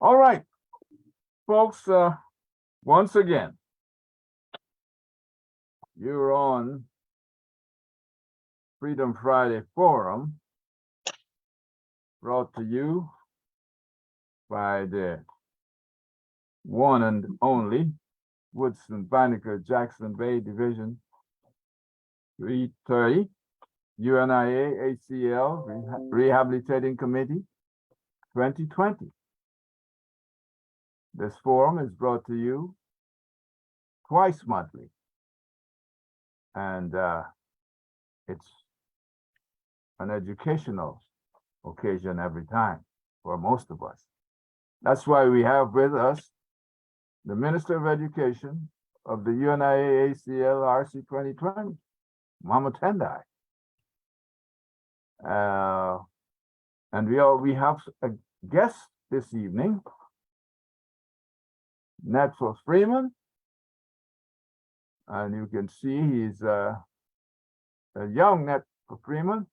All right, folks, once again, you're on Freedom Friday Forum, brought to you by the one and only Woodson Banneker Jackson Bay Division 330 UNIAACL Rehabilitating Committee 2020. This forum is brought to you twice monthly, and it's an educational occasion every time for most of us. That's why we have with us the Minister of Education of the UNIAACL RC 2020, Mama Tendai. And we have a guest this evening, Netfo Freeman, and you can see he's a young Netfo Freeman,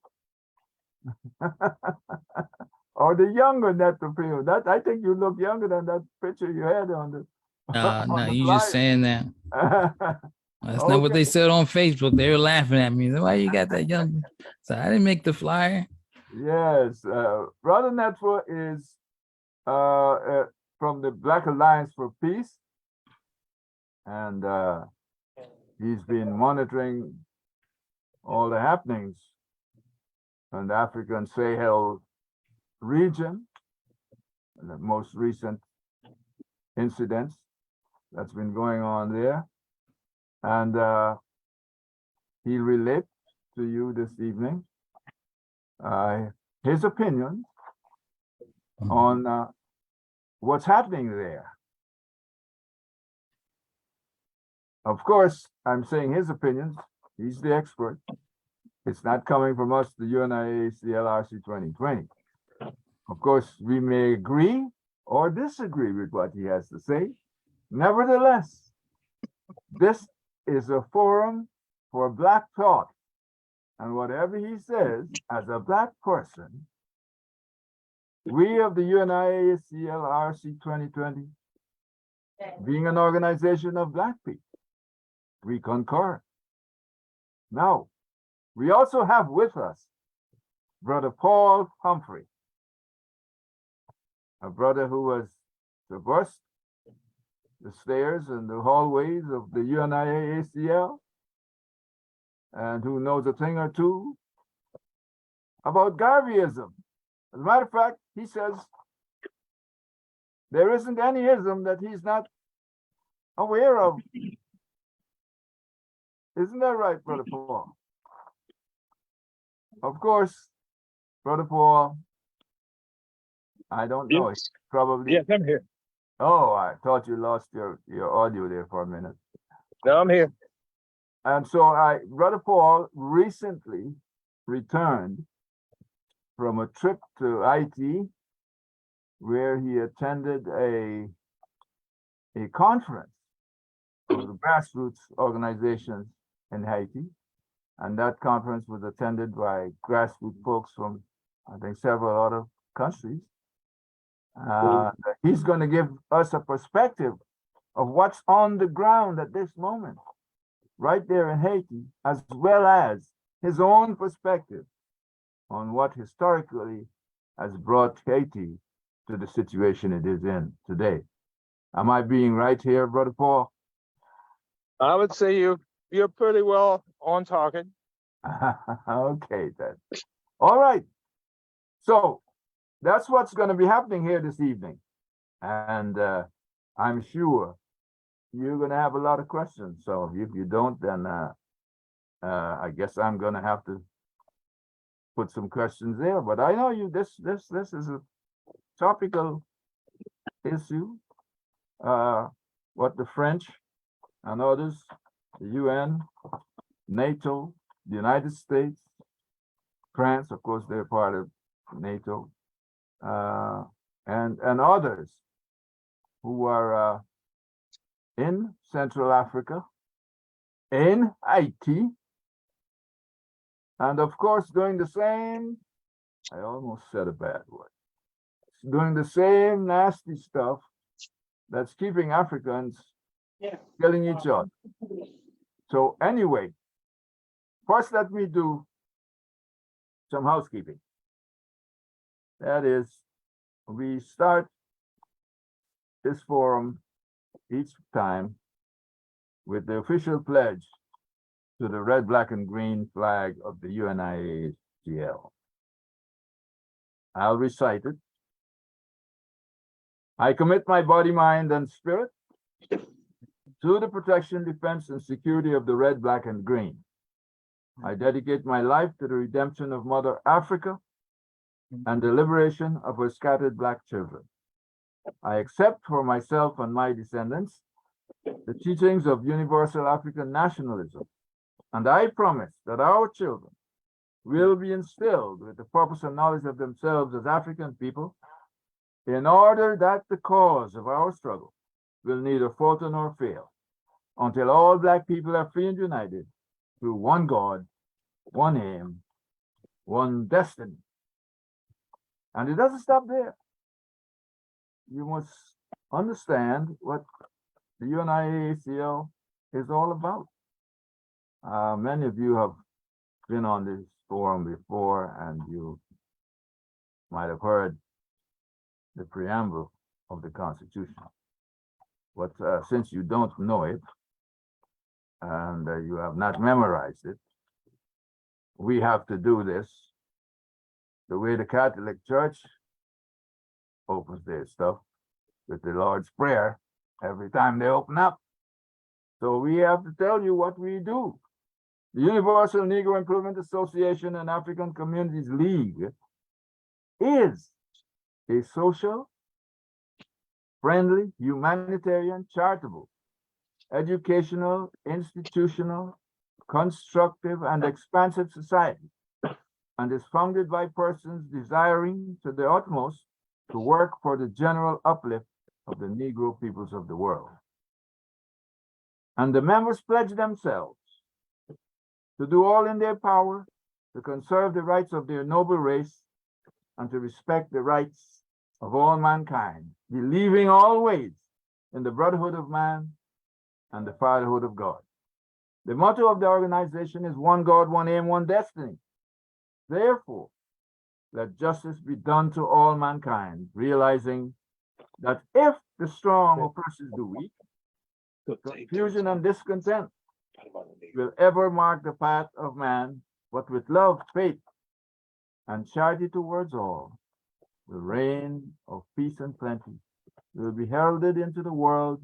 or the younger Netfo Freeman. That I think you look younger than that picture you had on the. No, you just saying that. That's not what Okay. they said on Facebook. They were laughing at me. Why you got that young? So I didn't make the flyer. Yes, Brother Netfo is from the Black Alliance for Peace, and he's been monitoring all the happenings in the African Sahel region, and the most recent incidents that's been going on there, and he'll relate to you this evening his opinion on what's happening there. Of course, I'm saying his opinions. He's the expert. It's not coming from us, the UNIAACL RC 2020. Of course, we may agree or disagree with what he has to say. Nevertheless, this is a forum for Black thought. And whatever he says, as a Black person, we of the UNIAACL RC 2020, being an organization of Black people, we concur. Now, we also have with us Brother Paul Humphrey, a brother who has traversed the stairs and the hallways of the UNIAACL, and who knows a thing or two about Garveyism. As a matter of fact, he says there isn't any ism that he's not aware of. Isn't that right, Brother Paul? Of course, Brother Paul, I don't know. Yes. Probably. Yes, I'm here. Oh, I thought you lost your audio there for a minute. No, I'm here. And so Brother Paul recently returned from a trip to Haiti, where he attended a conference of the grassroots organizations in Haiti. And that conference was attended by grassroots folks from, I think, several other countries. He's going to give us a perspective of what's on the ground at this moment, right there in Haiti, as well as his own perspective on what historically has brought Haiti to the situation it is in today. Am I being right here, Brother Paul? I would say you're pretty well on target. Okay, then. All right. So that's what's going to be happening here this evening. And I'm sure you're going to have a lot of questions. So if you don't, then I guess I'm going to have to put some questions there. But I know you. This is a topical issue. What the French and others, the UN, NATO, the United States, France, of course, they're part of NATO, and others who are in Central Africa, in Haiti, and of course doing the same, I almost said a bad word, doing the same nasty stuff that's keeping Africans killing each other. So anyway, first let me do some housekeeping. That is, we start this forum each time with the official pledge to the red, black, and green flag of the UNIAACL. I'll recite it. I commit my body, mind, and spirit to the protection, defense, and security of the red, black, and green. I dedicate my life to the redemption of Mother Africa and the liberation of her scattered Black children. I accept for myself and my descendants the teachings of universal African nationalism, and I promise that our children will be instilled with the purpose and knowledge of themselves as African people, in order that the cause of our struggle will neither falter nor fail, until all Black people are free and united through one God, one aim, one destiny. And it doesn't stop there. You must understand what the UNIAACL is all about. Many of you have been on this forum before, and you might have heard the preamble of the Constitution. But since you don't know it, and you have not memorized it, we have to do this the way the Catholic Church opens their stuff, with the Lord's Prayer every time they open up. So we have to tell you what we do. The Universal Negro Improvement Association and African Communities League is a social, friendly, humanitarian, charitable, educational, institutional, constructive, and expansive society, and is founded by persons desiring to the utmost to work for the general uplift of the Negro peoples of the world. And the members pledge themselves to do all in their power to conserve the rights of their noble race and to respect the rights of all mankind, believing always in the brotherhood of man and the fatherhood of God. The motto of the organization is one God, one aim, one destiny. Therefore, let justice be done to all mankind, realizing that if the strong oppresses the weak, confusion and discontent will ever mark the path of man, but with love, faith, and charity towards all, the reign of peace and plenty will be heralded into the world,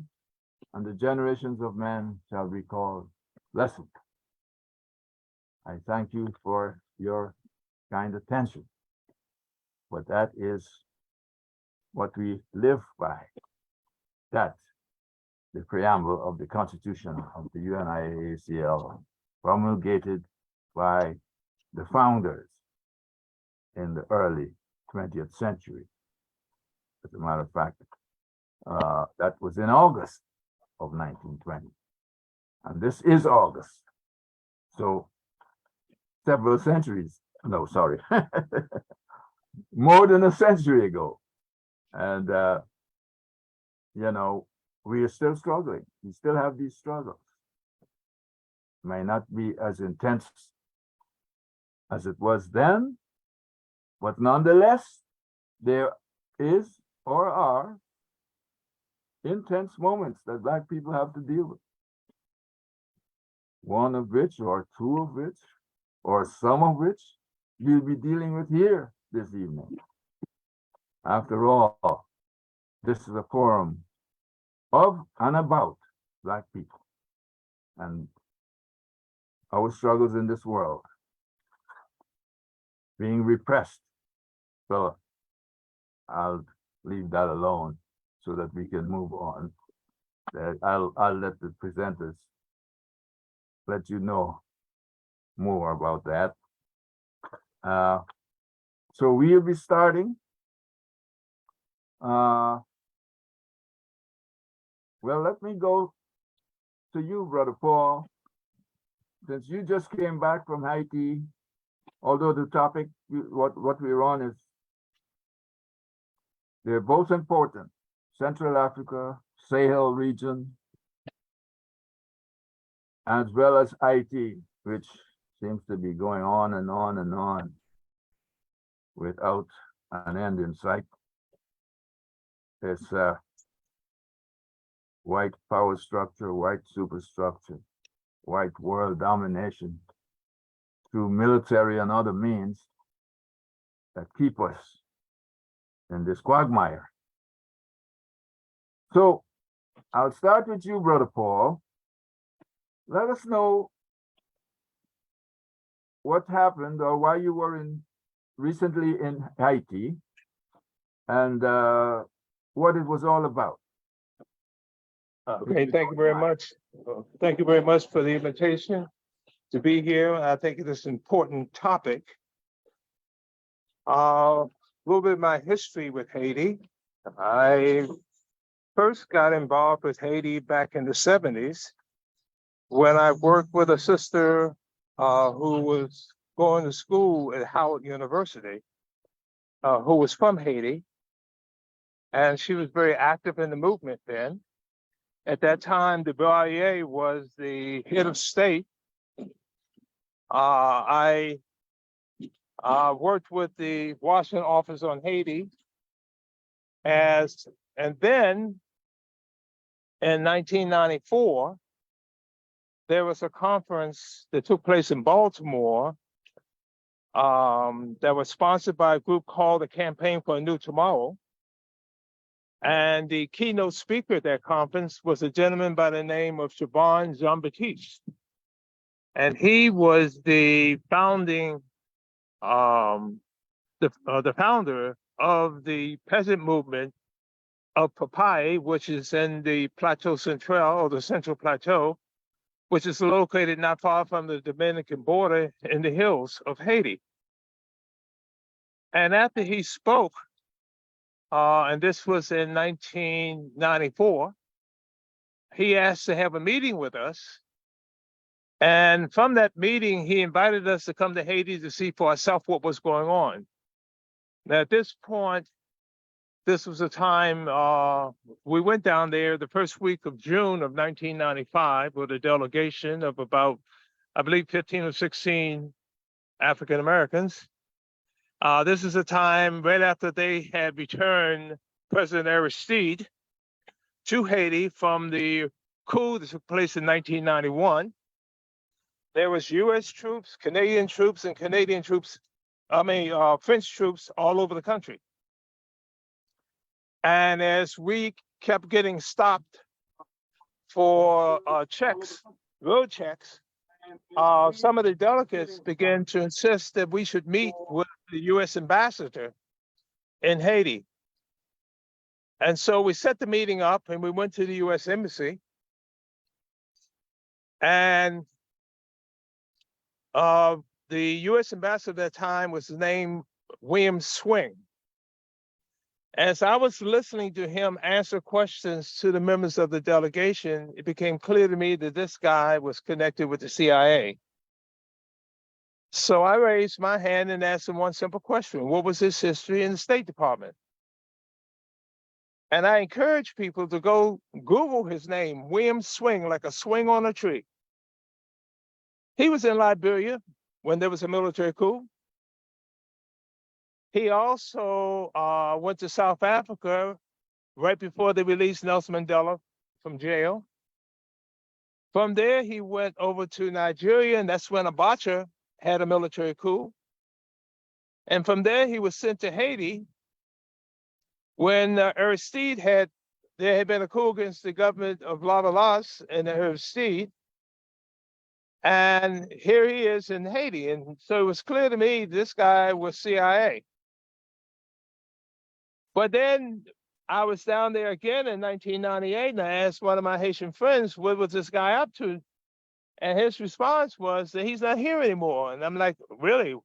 and the generations of men shall be called blessed. I thank you for your kind attention, but that is what we live by. That's the preamble of the Constitution of the UNIAACL, promulgated by the founders in the early 20th century. As a matter of fact, that was in August of 1920. And this is August. So several centuries, no, sorry, more than a century ago. And, you know, we are still struggling. We still have these struggles. May not be as intense as it was then, but nonetheless, there is or are intense moments that Black people have to deal with. One of which, or two of which, or some of which, we'll be dealing with here this evening. After all, this is a forum of and about Black people and our struggles in this world, being repressed. So I'll leave that alone so that we can move on. I'll let the presenters let you know more about that. So we'll be starting. Well, let me go to you, Brother Paul. Since you just came back from Haiti, although the topic, what we're on is They're both important. Central Africa, Sahel region, as well as Haiti, which seems to be going on and on and on without an end in sight. This white power structure, white superstructure, white world domination through military and other means that keep us in this quagmire. So I'll start with you, Brother Paul. Let us know what happened or why you were recently in Haiti and what it was all about. Okay, thank you very much. Thank you very much for the invitation to be here. I think it is an important topic. A little bit of my history with Haiti. I first got involved with Haiti back in the 70s when I worked with a sister who was going to school at Howard University, who was from Haiti. And she was very active in the movement then. At that time, the BIA was the head of state. I worked with the Washington office on Haiti and then in 1994, there was a conference that took place in Baltimore that was sponsored by a group called the Campaign for a New Tomorrow. And the keynote speaker at that conference was a gentleman by the name of Shaban Jean-Baptiste. And he was the founding, the founder of the peasant movement of Papai, which is in the Plateau Central, or the Central Plateau, which is located not far from the Dominican border in the hills of Haiti. And after he spoke, and this was in 1994, he asked to have a meeting with us. And from that meeting, he invited us to come to Haiti to see for ourselves what was going on. Now, at this point, this was a time we went down there the first week of June of 1995 with a delegation of about, I believe, 15 or 16 African Americans. This is a time right after they had returned President Aristide to Haiti from the coup that took place in 1991. There was U.S. troops, Canadian troops, and French troops all over the country. And as we kept getting stopped for checks, road checks, some of the delegates began to insist that we should meet with the U.S. ambassador in Haiti. And so we set the meeting up and we went to the U.S. Embassy. And the U.S. ambassador at that time was named William Swing. As I was listening to him answer questions to the members of the delegation, it became clear to me that this guy was connected with the CIA. So I raised my hand and asked him one simple question: what was his history in the State Department? And I encourage people to go Google his name, William Swing, like a swing on a tree. He was in Liberia when there was a military coup. He also went to South Africa right before they released Nelson Mandela from jail. From there, he went over to Nigeria, and that's when Abacha had a military coup. And from there, he was sent to Haiti when Aristide there had been a coup against the government of Lavalas and Aristide. And here he is in Haiti. And so it was clear to me this guy was CIA. But then I was down there again in 1998, and I asked one of my Haitian friends, what was this guy up to? And his response was that he's not here anymore. And I'm like, really?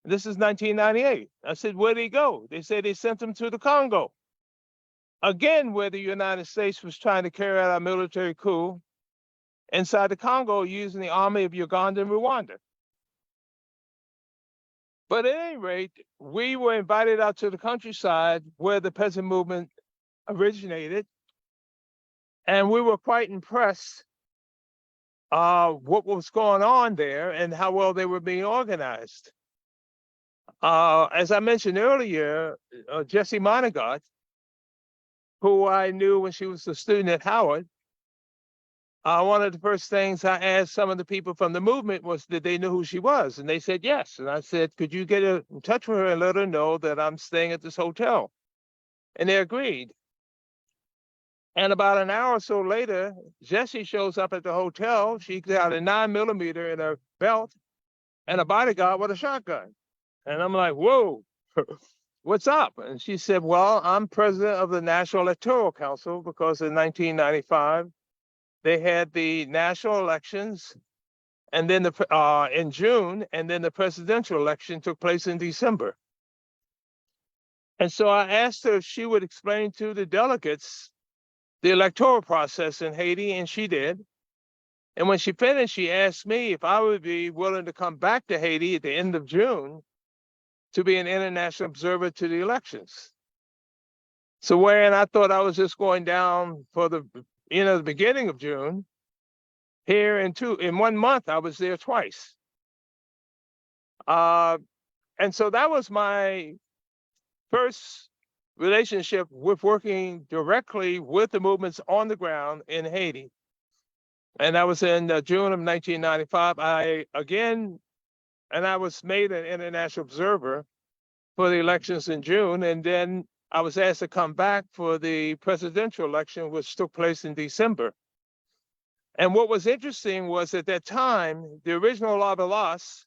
This is 1998. I said, where'd he go? They said they sent him to the Congo. Again, where the United States was trying to carry out a military coup inside the Congo using the army of Uganda and Rwanda. But at any rate, we were invited out to the countryside where the peasant movement originated, and we were quite impressed what was going on there and how well they were being organized. As I mentioned earlier, Jessie Monaghan, who I knew when she was a student at Howard, one of the first things I asked some of the people from the movement was, did they know who she was? And they said yes. And I said, could you get in touch with her and let her know that I'm staying at this hotel? And they agreed. And about an hour or so later, Jessie shows up at the hotel. She got a 9mm in her belt and a bodyguard with a shotgun. And I'm like, whoa, what's up? And she said, well, I'm president of the National Electoral Council because in 1995, they had the national elections and then in June, and then the presidential election took place in December. And so I asked her if she would explain to the delegates the electoral process in Haiti, and she did. And when she finished, she asked me if I would be willing to come back to Haiti at the end of June to be an international observer to the elections. So wherein I thought I was just going down for the beginning of June, here in 1 month, I was there twice. And so that was my first relationship with working directly with the movements on the ground in Haiti. And that was in June of 1995. I was made an international observer for the elections in June. And then I was asked to come back for the presidential election, which took place in December. And what was interesting was at that time, the original Lavalas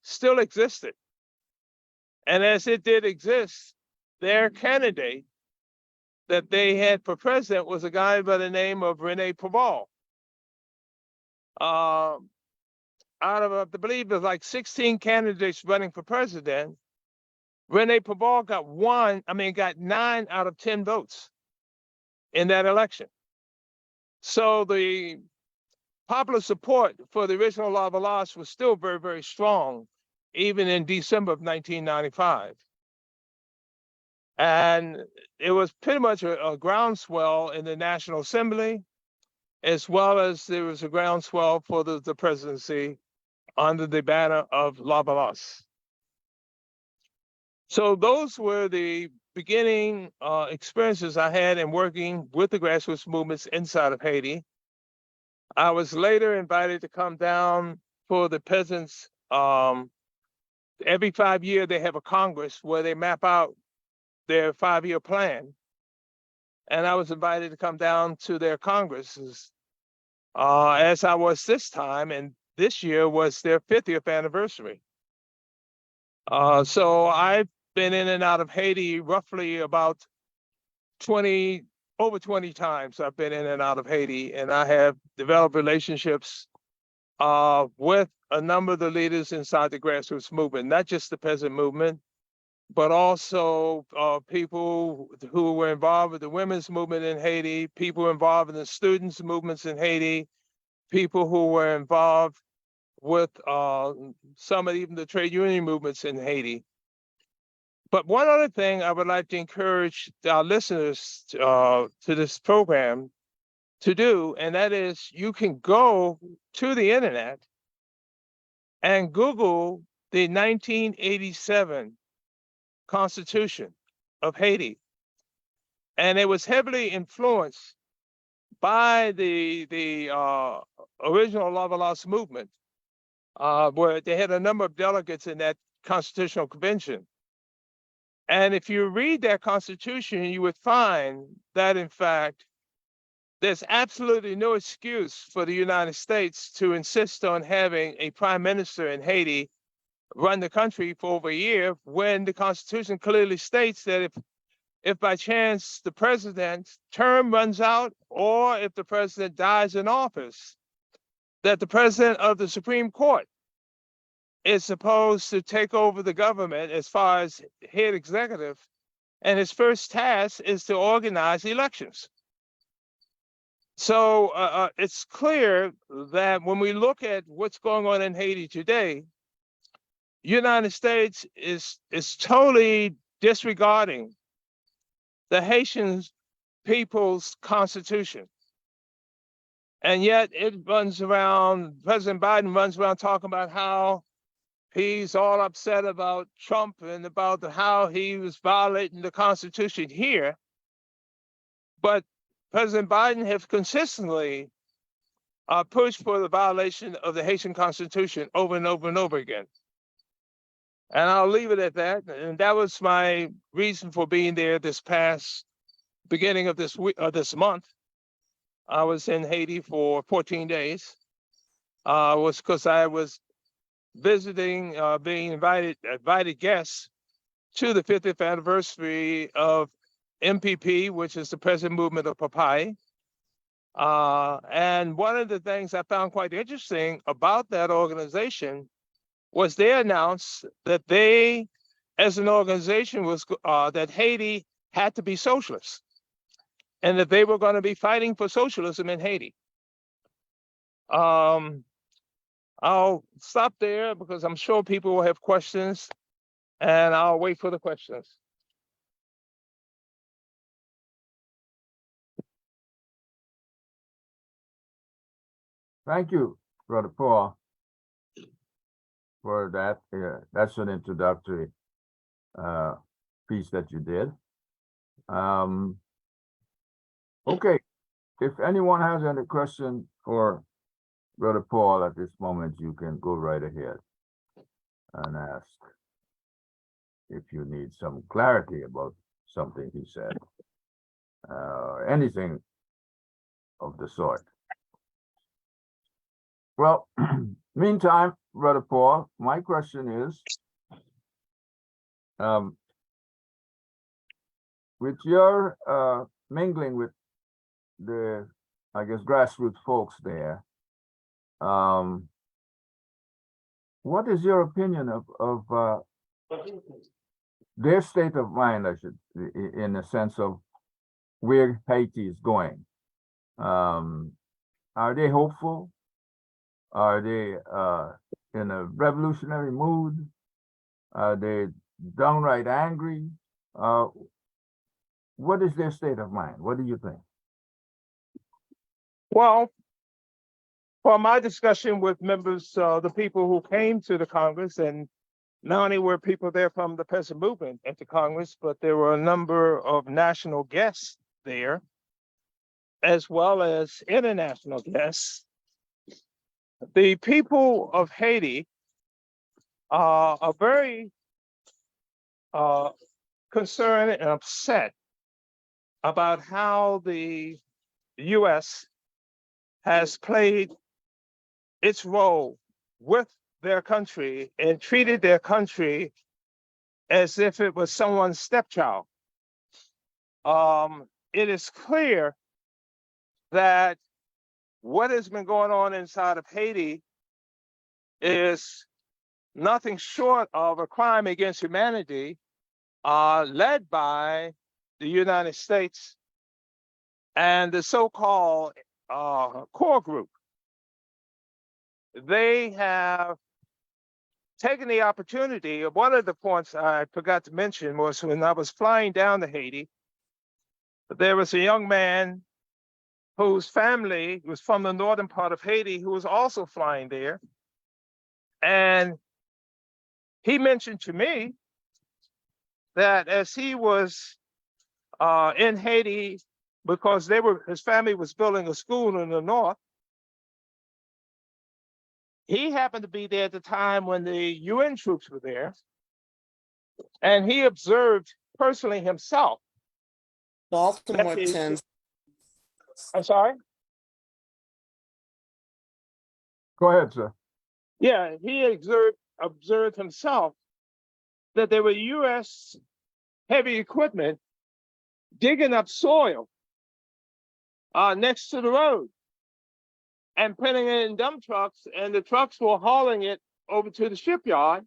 still existed. And as it did exist, their candidate that they had for president was a guy by the name of Rene Preval. Out of, I believe, there's like 16 candidates running for president, Rene Preval got 9 out of 10 votes in that election. So the popular support for the original Lavalas was still very, very strong, even in December of 1995. And it was pretty much a groundswell in the National Assembly, as well as there was a groundswell for the presidency under the banner of Lavalas. So those were the beginning experiences I had in working with the grassroots movements inside of Haiti. I was later invited to come down for the peasants. Every 5 years, they have a Congress where they map out their 5-year plan. And I was invited to come down to their Congresses as I was this time. And this year was their 50th anniversary. So I've been in and out of Haiti roughly about over 20 times. I've been in and out of Haiti, and I have developed relationships with a number of the leaders inside the grassroots movement, not just the peasant movement, but also people who were involved with the women's movement in Haiti, people involved in the students' movements in Haiti, people who were involved with some of even the trade union movements in Haiti. But one other thing I would like to encourage our listeners to this program to do, and that is you can go to the internet and Google the 1987 Constitution of Haiti. And it was heavily influenced by the original Lavalas movement, where they had a number of delegates in that constitutional convention. And if you read that constitution, you would find that, in fact, there's absolutely no excuse for the United States to insist on having a prime minister in Haiti run the country for over a year, when the Constitution clearly states that if by chance the president's term runs out, or if the president dies in office, that the president of the Supreme Court is supposed to take over the government as far as head executive, and his first task is to organize elections. So it's clear that when we look at what's going on in Haiti today, United States is totally disregarding the Haitian people's constitution. And yet it runs around, President Biden runs around talking about how he's all upset about Trump and about how he was violating the Constitution here. But President Biden has consistently pushed for the violation of the Haitian Constitution over and over and over again. And I'll leave it at that. And that was my reason for being there this past beginning of this week, this month. I was in Haiti for 14 days. Was because I was visiting, being invited guests to the 50th anniversary of MPP, which is the President Movement of Papai. And one of the things I found quite interesting about that organization was they announced that they, as an organization, was that Haiti had to be socialist, and that they were going to be fighting for socialism in Haiti. I'll stop there because I'm sure people will have questions, and I'll wait for the questions. Thank you, Brother Paul, for that. That's an introductory piece that you did. Okay, if anyone has any question for Brother Paul at this moment, you can go right ahead and ask if you need some clarity about something he said, anything of the sort. Well, meantime, Brother Paul, my question is, with your mingling with the, I guess, grassroots folks there, what is your opinion of their state of mind, I should, in the sense of where Haiti is going? Are they hopeful? Are they in a revolutionary mood? Are they downright angry? What is their state of mind? What do you think? Well, for my discussion with members, the people who came to the Congress, and not only were people there from the Peasant Movement at the Congress, but there were a number of national guests there, as well as international guests. The people of Haiti are very concerned and upset about how the U.S. has played its role with their country and treated their country as if it was someone's stepchild. It is clear that what has been going on inside of Haiti is nothing short of a crime against humanity, led by the United States and the so-called core group. They have taken the opportunity. One of the points I forgot to mention was when I was flying down to Haiti, there was a young man whose family was from the northern part of Haiti who was also flying there. And he mentioned to me that as he was in Haiti, because his family was building a school in the north, he happened to be there at the time when the UN troops were there, and he observed personally himself. Baltimore 10. I'm sorry? Go ahead, sir. Yeah, he observed himself that there were US heavy equipment digging up soil next to the road and putting it in dump trucks, and the trucks were hauling it over to the shipyard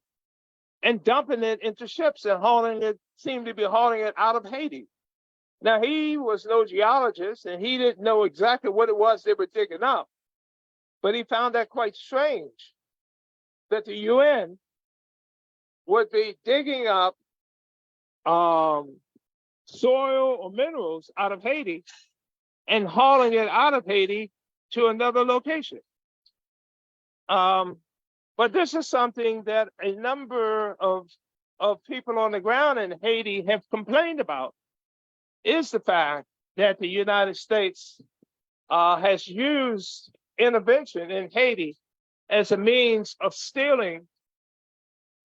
and dumping it into ships and seemed to be hauling it out of Haiti. Now, he was no geologist and he didn't know exactly what it was they were digging up, but he found that quite strange that the UN would be digging up soil or minerals out of Haiti and hauling it out of Haiti to another location. But this is something that a number of people on the ground in Haiti have complained about, is the fact that the United States has used intervention in Haiti as a means of stealing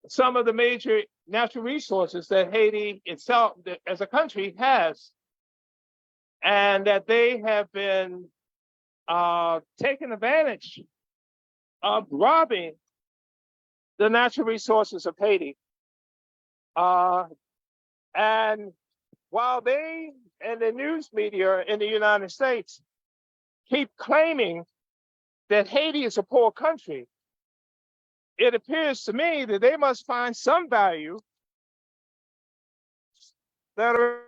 some of the major natural resources that Haiti itself, as a country, has, and that they have been taking advantage of robbing the natural resources of Haiti. And while they and the news media in the United States keep claiming that Haiti is a poor country, it appears to me that they must find some value that are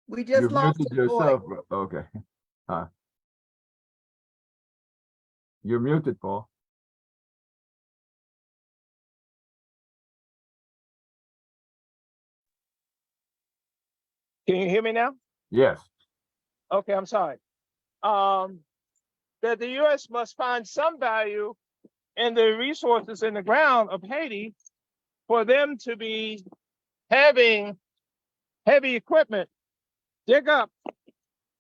We You just lost muted your voice. yourself, okay. You're muted, Paul. Can you hear me now? Yes, Okay, I'm sorry. That the U.S. must find some value in the resources in the ground of Haiti for them to be having heavy equipment dig up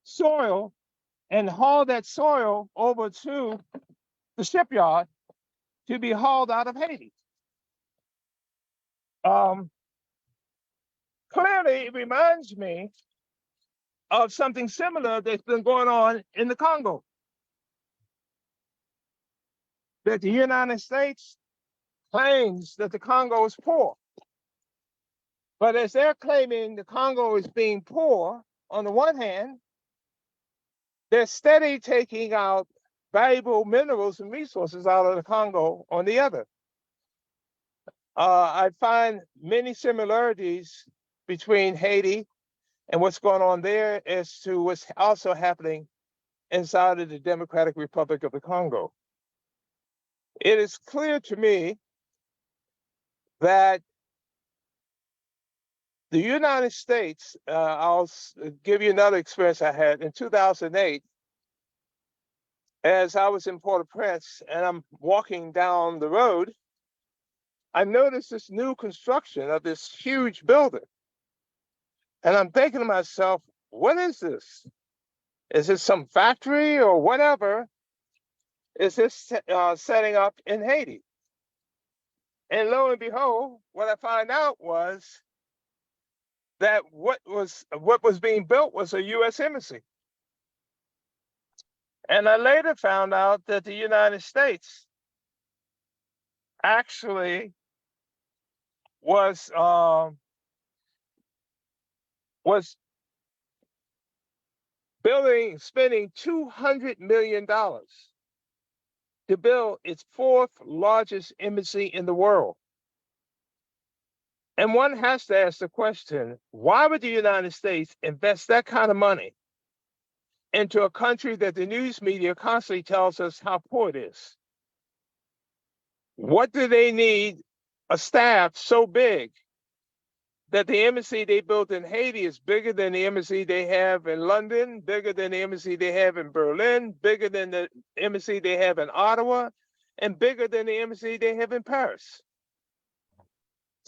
soil and haul that soil over to the shipyard to be hauled out of Haiti. Clearly, it reminds me of something similar that's been going on in the Congo. That the United States claims that the Congo is poor. But as they're claiming the Congo is being poor, on the one hand, they're steady taking out valuable minerals and resources out of the Congo on the other. I find many similarities between Haiti and what's going on there as to what's also happening inside of the Democratic Republic of the Congo. It is clear to me that the United States, I'll give you another experience I had in 2008. As I was in Port-au-Prince and I'm walking down the road, I noticed this new construction of this huge building. And I'm thinking to myself, what is this? Is this some factory or whatever? Is this setting up in Haiti? And lo and behold, what I find out was that what was being built was a U.S. embassy. And I later found out that the United States actually was spending $200 million to build its fourth largest embassy in the world. And one has to ask the question, why would the United States invest that kind of money into a country that the news media constantly tells us how poor it is? What do they need a staff so big that the embassy they built in Haiti is bigger than the embassy they have in London, bigger than the embassy they have in Berlin, bigger than the embassy they have in Ottawa, and bigger than the embassy they have in Paris?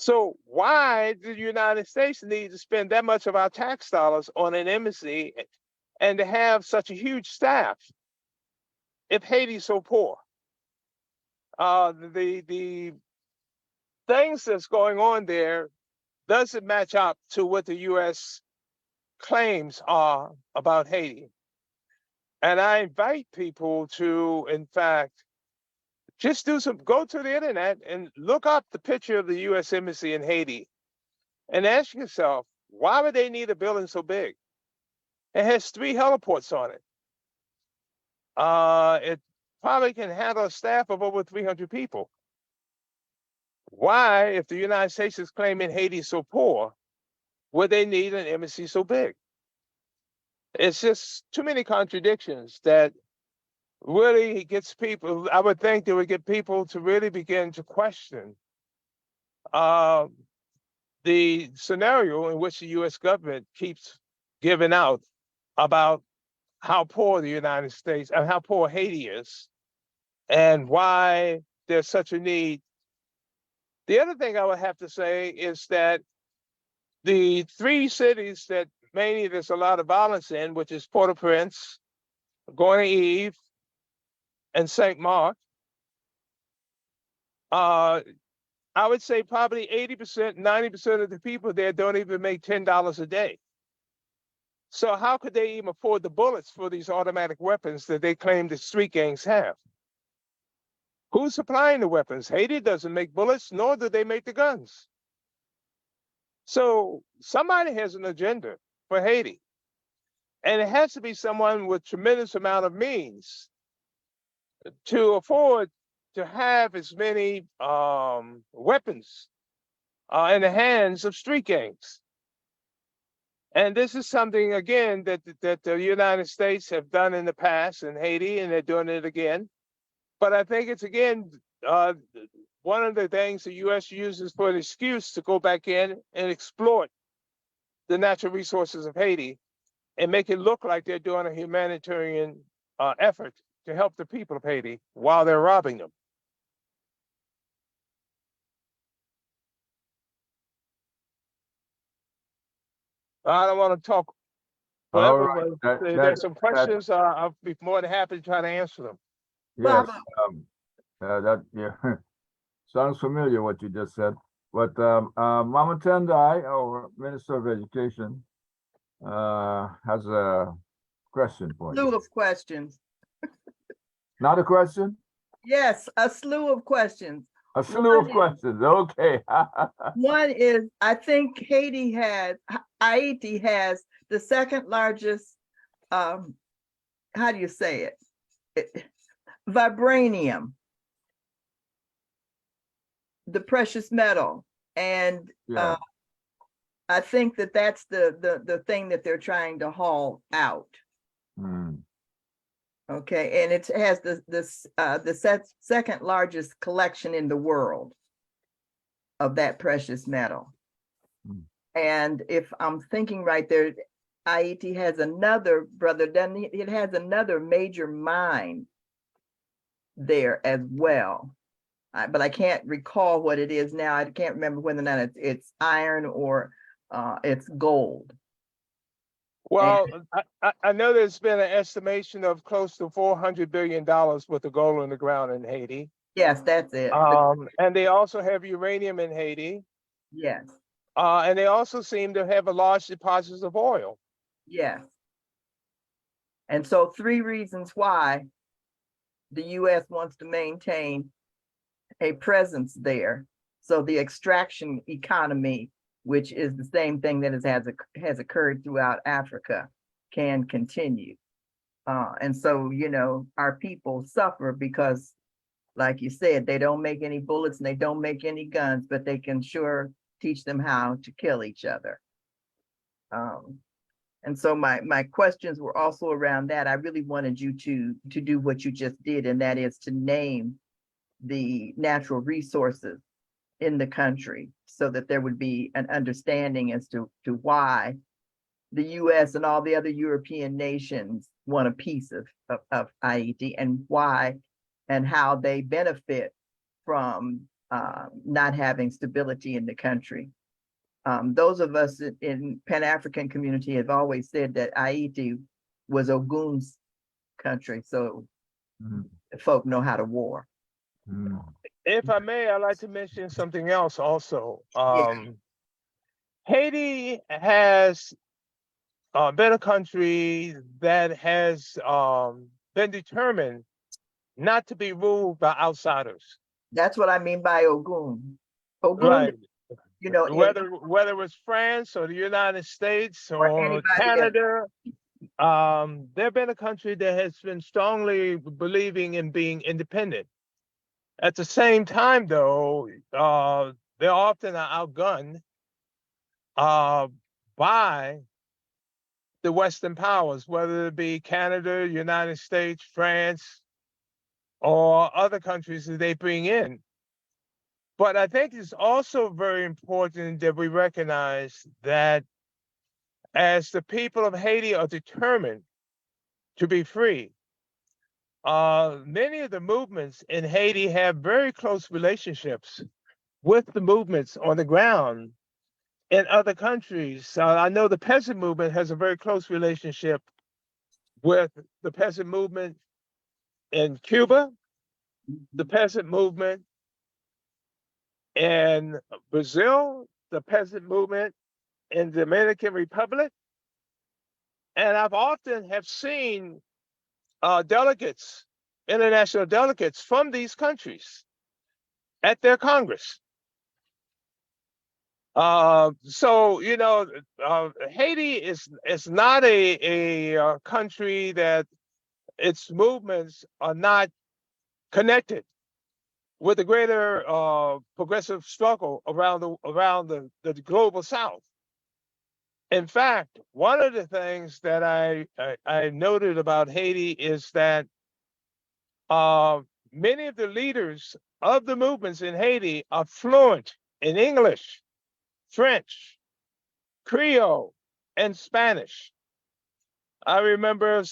So why do the United States need to spend that much of our tax dollars on an embassy and to have such a huge staff if Haiti's so poor? The things that's going on there doesn't match up to what the U.S. claims are about Haiti. And I invite people to, in fact, just go to the internet and look up the picture of the U.S. Embassy in Haiti and ask yourself, why would they need a building so big? It has 3 heliports on it. It probably can handle a staff of over 300 people. Why, if the United States is claiming Haiti is so poor, would they need an embassy so big? It's just too many contradictions that really gets people, I would think they would get people to really begin to question the scenario in which the US government keeps giving out about how poor the United States and how poor Haiti is and why there's such a need. The other thing I would have to say is that the three cities that mainly there's a lot of violence in, which is Port-au-Prince, Gonaïves, and St. Mark, I would say probably 80%, 90% of the people there don't even make $10 a day. So how could they even afford the bullets for these automatic weapons that they claim the street gangs have? Who's supplying the weapons? Haiti doesn't make bullets, nor do they make the guns. So somebody has an agenda for Haiti. And it has to be someone with tremendous amount of means to afford to have as many weapons in the hands of street gangs. And this is something, again, that the United States have done in the past in Haiti, and they're doing it again. But I think it's, again, one of the things the U.S. uses for an excuse to go back in and exploit the natural resources of Haiti and make it look like they're doing a humanitarian effort to help the people of Haiti while they're robbing them. I don't want to talk All forever, right. but if there's some questions, I'll be more than happy to try to answer them. Yes, Baba. that, yeah, sounds familiar what you just said. But Mama Tendai, our Minister of Education, has a question for Slew you. of questions. Not a question? Yes, a slew of questions. A slew of One is- questions. Okay. One is, I think Haiti has the second largest, how do you say it? Vibranium, the precious metal. And Yeah. I think that's the thing that they're trying to haul out. Hmm. Okay, and it has the second largest collection in the world of that precious metal. Mm. And if I'm thinking right there, Haiti has another, brother, doesn't it? It has another major mine there as well. But I can't recall what it is now. I can't remember whether or not it's iron or it's gold. Well, I know there's been an estimation of close to $400 billion worth of gold in the ground in Haiti. Yes, that's it. And they also have uranium in Haiti. Yes, And they also seem to have a large deposits of oil. yes. And so 3 reasons why the US wants to maintain a presence there. So the extraction economy, which is the same thing that has occurred throughout Africa, can continue. And so, our people suffer because, like you said, they don't make any bullets and they don't make any guns, but they can sure teach them how to kill each other. And so my questions were also around that. I really wanted you to do what you just did, and that is to name the natural resources in the country so that there would be an understanding as to why the US and all the other European nations want a piece of Haiti, and why and how they benefit from not having stability in the country. Those of us in Pan-African community have always said that Haiti was Ogun's country, so folk know how to war. If I may, I'd like to mention something else also. Haiti has been a country that has been determined not to be ruled by outsiders. That's what I mean by Ogun. Ogun, Right. whether Whether it was France or the United States or Canada. they've been a country that has been strongly believing in being independent. At the same time, though, they're often outgunned by the Western powers, whether it be Canada, United States, France, or other countries that they bring in. But I think it's also very important that we recognize that as the people of Haiti are determined to be free, many of the movements in Haiti have very close relationships with the movements on the ground in other countries. I know the peasant movement has a very close relationship with the peasant movement in Cuba, the peasant movement in Brazil, the peasant movement in the Dominican Republic. And I've often have seen delegates, international delegates from these countries at their Congress. So you know, Haiti is not a country that its movements are not connected with the greater progressive struggle around the global South. In fact, one of the things that I noted about Haiti is that many of the leaders of the movements in Haiti are fluent in English, French, Creole, and Spanish. I remember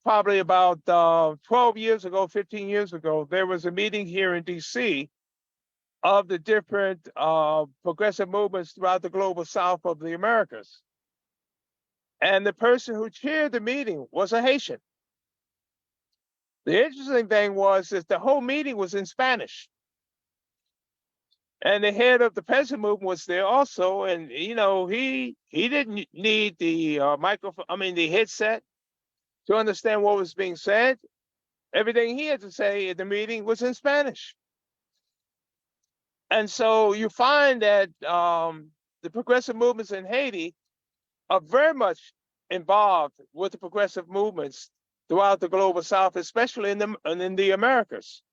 probably about 12 years ago, 15 years ago, there was a meeting here in DC of the different progressive movements throughout the global South of the Americas. And the person who chaired the meeting was a Haitian. The interesting thing was that the whole meeting was in Spanish. And the head of the peasant movement was there also. And, you know, he didn't need the the headset to understand what was being said. Everything he had to say at the meeting was in Spanish. And so you find that the progressive movements in Haiti are very much involved with the progressive movements throughout the global South, especially in the Americas.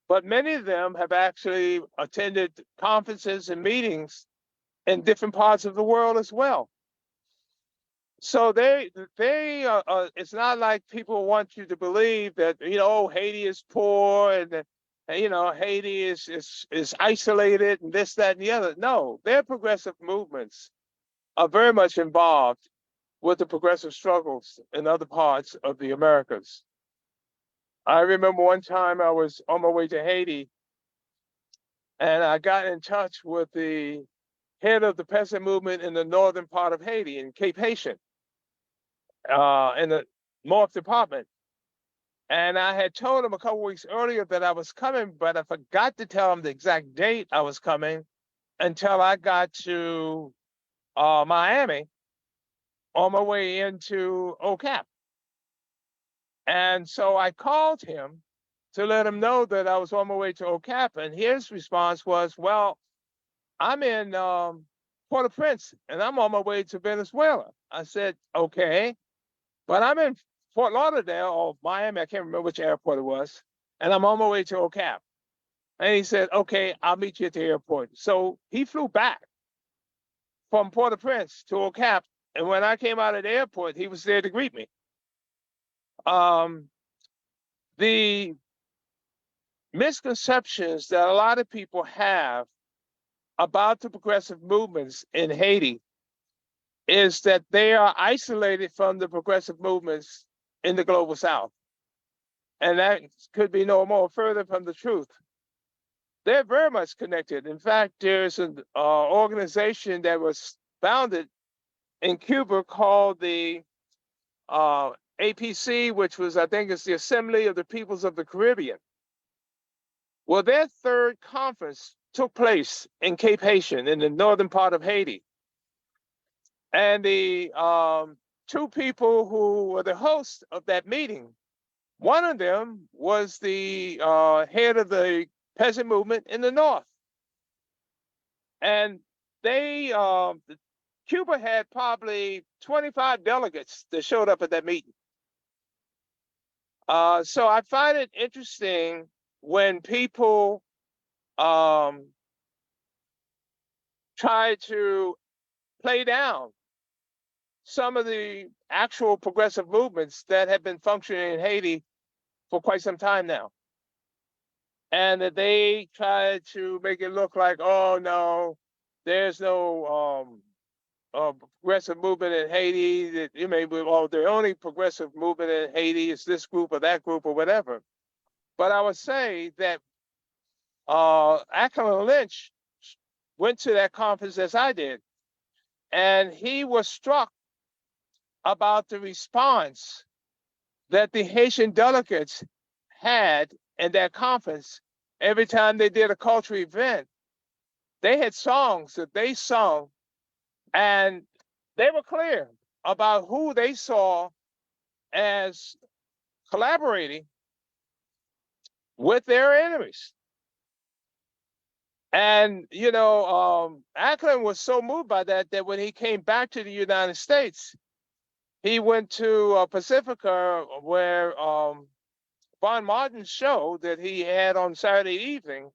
But many of them have actually attended conferences and meetings in different parts of the world as well. So it's not like people want you to believe that, you know, Haiti is poor and you know, Haiti is isolated and this, that, and the other. No, their progressive movements are very much involved with the progressive struggles in other parts of the Americas. I remember one time I was on my way to Haiti and I got in touch with the head of the peasant movement in the northern part of Haiti, in Cape Haitian, in the North Department. And I had told him a couple weeks earlier that I was coming, but I forgot to tell him the exact date I was coming until I got to Miami on my way into OCAP. And so I called him to let him know that I was on my way to OCAP. And his response was, well, I'm in Port-au-Prince and I'm on my way to Venezuela. I said, okay, but I'm in Fort Lauderdale or Miami, I can't remember which airport it was, and I'm on my way to OCAP. And he said, okay, I'll meet you at the airport. So he flew back from Port-au-Prince to OCAP. And when I came out of the airport, he was there to greet me. The misconceptions that a lot of people have about the progressive movements in Haiti is that they are isolated from the progressive movements in the global South. And that could be no more further from the truth. They're very much connected. In fact, there's an organization that was founded in Cuba called the APC, which was, I think it's the Assembly of the Peoples of the Caribbean. Well, their third conference took place in Cape Haitian in the northern part of Haiti. And the two people who were the hosts of that meeting, one of them was the head of the peasant movement in the north. And Cuba had probably 25 delegates that showed up at that meeting. So I find it interesting when people try to play down some of the actual progressive movements that have been functioning in Haiti for quite some time now. And that they tried to make it look like, oh no, there's no progressive movement in Haiti. That you may be, oh, the only progressive movement in Haiti is this group or that group or whatever. But I would say that Ackland Lynch went to that conference as I did, and he was struck about the response that the Haitian delegates had in that conference. Every time they did a cultural event, they had songs that they sung, and they were clear about who they saw as collaborating with their enemies. And, you know, Ackland was so moved by that, that when he came back to the United States, he went to Pacifica, where Von Martin's show that he had on Saturday evening,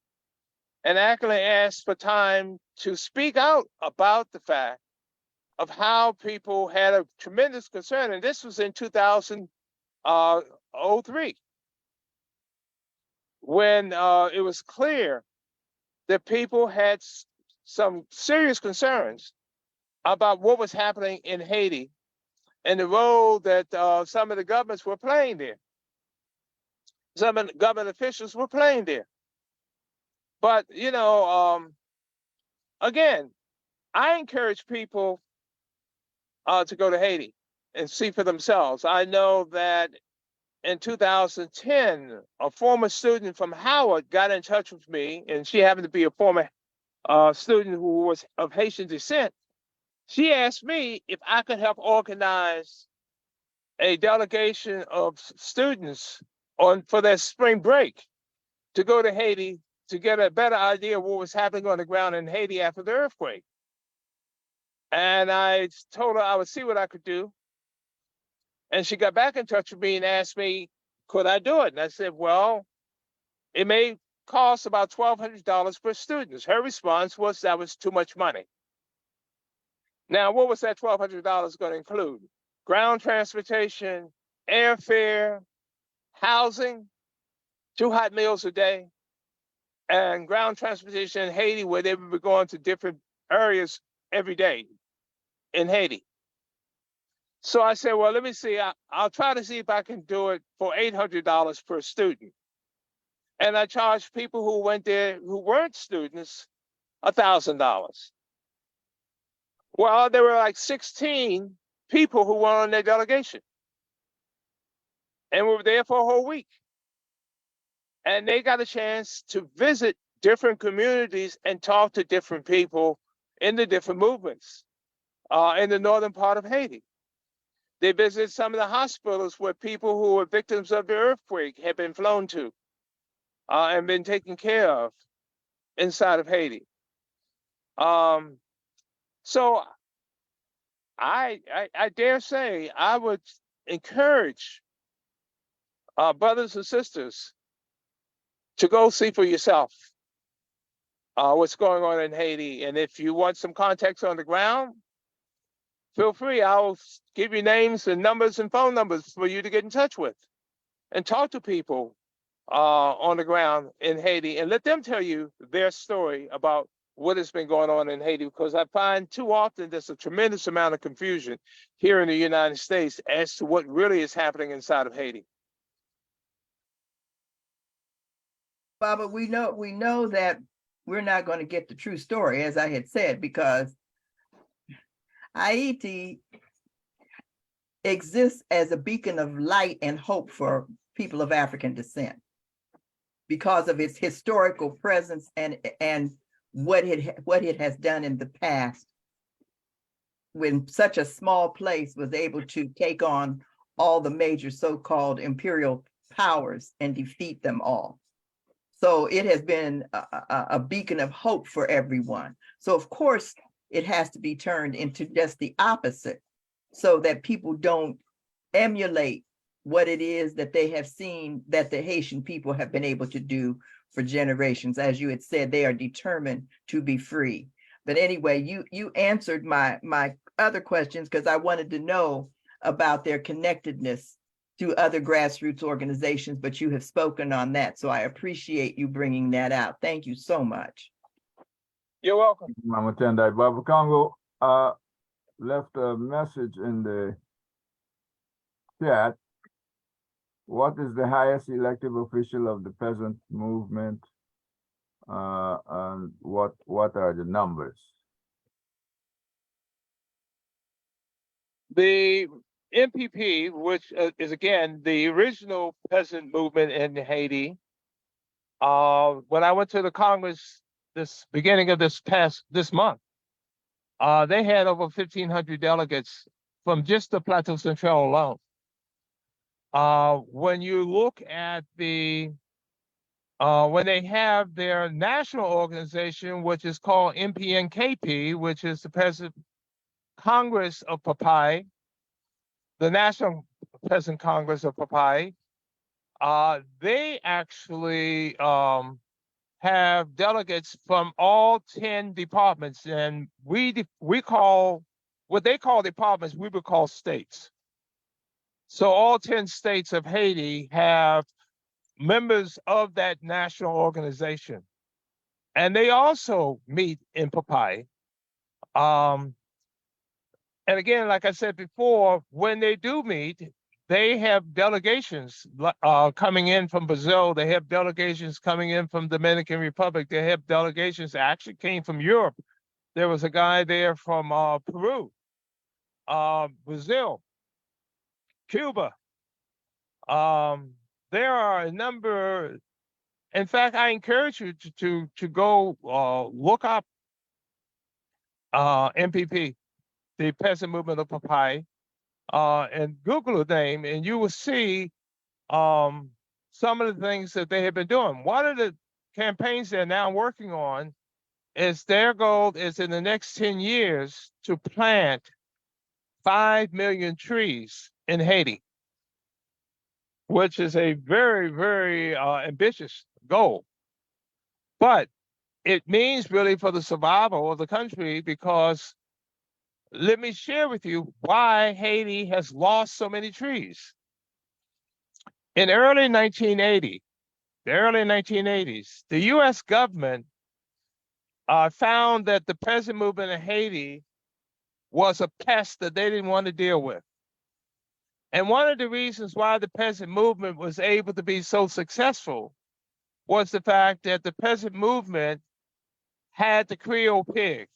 and Ackland asked for time to speak out about the fact of how people had a tremendous concern. And this was in 2003, when it was clear that people had some serious concerns about what was happening in Haiti and the role that some of the governments were playing there. Some of the government officials were playing there. But, you know, again, I encourage people to go to Haiti and see for themselves. I know that in 2010, a former student from Howard got in touch with me, and she happened to be a former student who was of Haitian descent. She asked me if I could help organize a delegation of students for their spring break to go to Haiti to get a better idea of what was happening on the ground in Haiti after the earthquake. And I told her I would see what I could do. And she got back in touch with me and asked me, could I do it? And I said, well, it may cost about $1,200 per student. Her response was that was too much money. Now, what was that $1,200 going to include? Ground transportation, airfare, housing, 2 hot meals a day, and ground transportation in Haiti, where they would be going to different areas every day in Haiti. So I said, well, let me see. I'll try to see if I can do it for $800 per student. And I charged people who went there who weren't students $1,000. Well, there were like 16 people who were on their delegation. And we were there for a whole week. And they got a chance to visit different communities and talk to different people in the different movements in the northern part of Haiti. They visited some of the hospitals where people who were victims of the earthquake had been flown to and been taken care of inside of Haiti. So I dare say I would encourage brothers and sisters to go see for yourself what's going on in Haiti. And if you want some context on the ground, feel free. I'll give you names and numbers and phone numbers for you to get in touch with and talk to people on the ground in Haiti and let them tell you their story about what has been going on in Haiti, because I find too often there's a tremendous amount of confusion here in the United States as to what really is happening inside of Haiti. Baba, we know that we're not going to get the true story, as I had said, because Haiti exists as a beacon of light and hope for people of African descent because of its historical presence and what it has done in the past, when such a small place was able to take on all the major so-called imperial powers and defeat them all. So it has been a beacon of hope for everyone. So of course, it has to be turned into just the opposite so that people don't emulate what it is that they have seen that the Haitian people have been able to do for generations. As you had said, they are determined to be free. But anyway, you answered my other questions, because I wanted to know about their connectedness to other grassroots organizations, but you have spoken on that. So I appreciate you bringing that out. Thank you so much. You're welcome. Mama Tendai, Baba Congo left a message in the chat. What is the highest elective official of the peasant movement? And what are the numbers? The MPP, which is again the original peasant movement in Haiti. When I went to the Congress this beginning of this month, they had over 1,500 delegates from just the Plateau Central alone. When you look at when they have their national organization, which is called MPNKP, which is the Peasant Congress of Papai, the National Peasant Congress of Papai, they actually have delegates from all 10 departments, and we call what they call departments, we would call states. So all 10 states of Haiti have members of that national organization, and they also meet in Papai. And again, like I said before, when they do meet, they have delegations coming in from Brazil. They have delegations coming in from Dominican Republic. They have delegations that actually came from Europe. There was a guy there from Peru, Brazil, Cuba. There are a number. In fact, I encourage you to go look up MPP, the Peasant Movement of Papai, and Google the name, and you will see some of the things that they have been doing. One of the campaigns they're now working on is their goal is in the next 10 years to plant 5 million trees in Haiti, which is a very, very ambitious goal. But it means really for the survival of the country, because let me share with you why Haiti has lost so many trees. In the early 1980s, the US government found that the peasant movement in Haiti was a pest that they didn't want to deal with. And one of the reasons why the peasant movement was able to be so successful was the fact that the peasant movement had the Creole pig.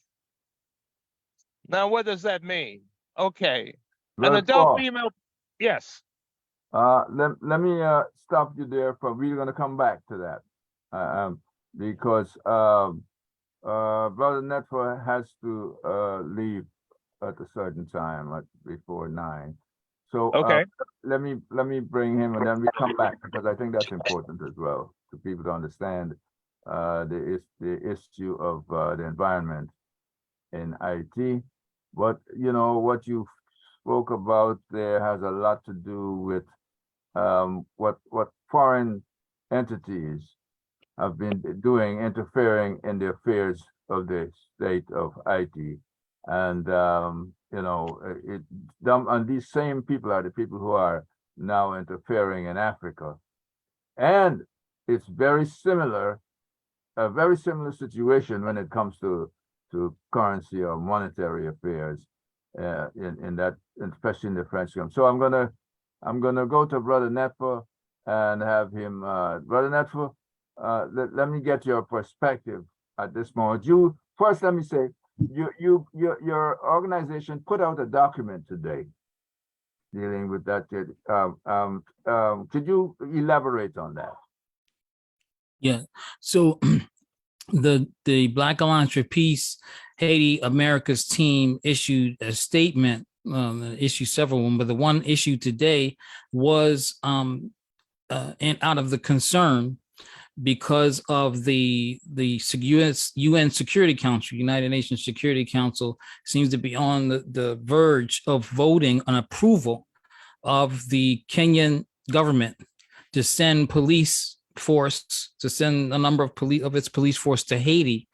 Now, what does that mean? Okay, an adult female, yes. Let me stop you there, for we're gonna come back to that. Because Brother Netfa has to leave at a certain time, before 9. So Okay. let me bring him, and then we come back, because I think that's important as well to people to understand the issue of the environment in IT. But you know what you spoke about there has a lot to do with what foreign entities have been doing, interfering in the affairs of the state of Haiti. And you know, and these same people are the people who are now interfering in Africa. And it's very similar, a very similar situation when it comes to currency or monetary affairs in that, especially in the French realm. So I'm gonna go to Brother Netfa and have him, Brother Netfa, let me get your perspective at this moment. First, let me say, your organization put out a document today dealing with that. Could you elaborate on that? Yeah. So the Black Alliance for Peace Haiti America's team issued a statement, issued several of them, but the one issued today was and out of the concern because of the UN Security Council, United Nations Security Council seems to be on the verge of voting on approval of the Kenyan government to send police force, to send a number of its police force to Haiti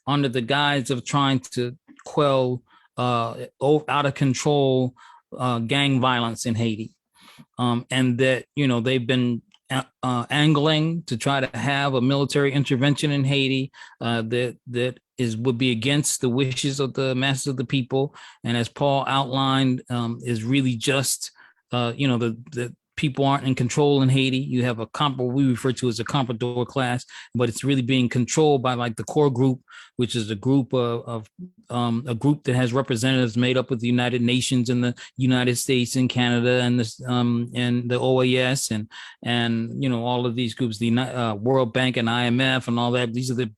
under the guise of trying to quell out of control gang violence in Haiti. and that, they've been angling to try to have a military intervention in Haiti that would be against the wishes of the masses of the people. And as Paul outlined, is really just, the people aren't in control in Haiti. You have we refer to as a comprador class, but it's really being controlled by like the core group, which is a group of a group that has representatives made up of the United Nations and the United States and Canada and the OAS and all of these groups, the World Bank and IMF and all that. These are the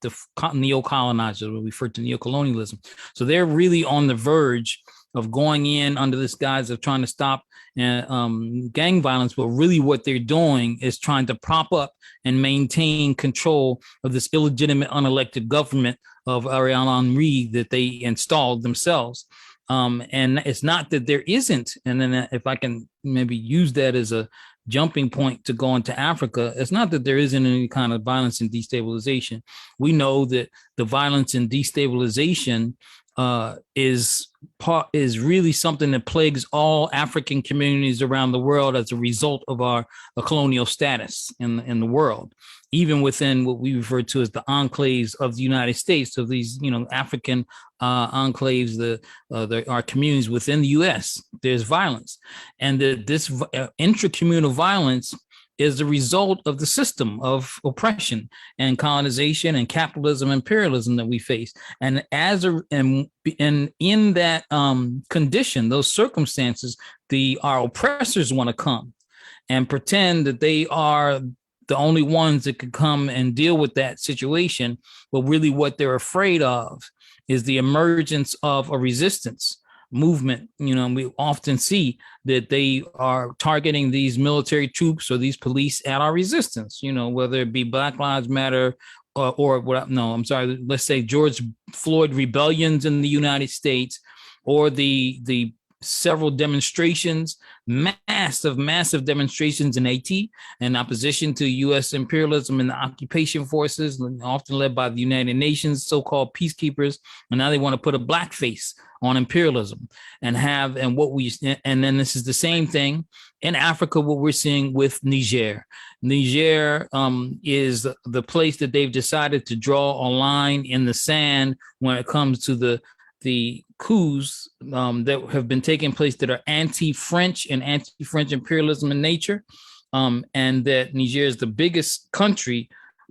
neo-colonizers, we refer to neocolonialism. So they're really on the verge of going in under this guise of trying to stop gang violence, but really what they're doing is trying to prop up and maintain control of this illegitimate, unelected government of Ariel Henry that they installed themselves. And it's not that there isn't, and then if I can maybe use that as a jumping point to go into Africa, it's not that there isn't any kind of violence and destabilization. We know that the violence and destabilization is really something that plagues all African communities around the world as a result of our colonial status in the world, even within what we refer to as the enclaves of the United States, of these African enclaves, our communities within the U.S. There's violence, and this intracommunal violence is the result of the system of oppression and colonization and capitalism, imperialism that we face. And in that condition, those circumstances, our oppressors want to come and pretend that they are the only ones that could come and deal with that situation. But really what they're afraid of is the emergence of a resistance movement. We often see that they are targeting these military troops or these police at our resistance, whether it be Black Lives Matter let's say George Floyd rebellions in the United States, or the several demonstrations, massive demonstrations in Haiti in opposition to U.S. imperialism and the occupation forces, often led by the United Nations, so-called peacekeepers. And now they want to put a black face on imperialism and then this is the same thing in Africa, what we're seeing with Niger. Niger is the place that they've decided to draw a line in the sand when it comes to the coups that have been taking place that are anti-French and anti-French imperialism in nature, and that Niger is the biggest country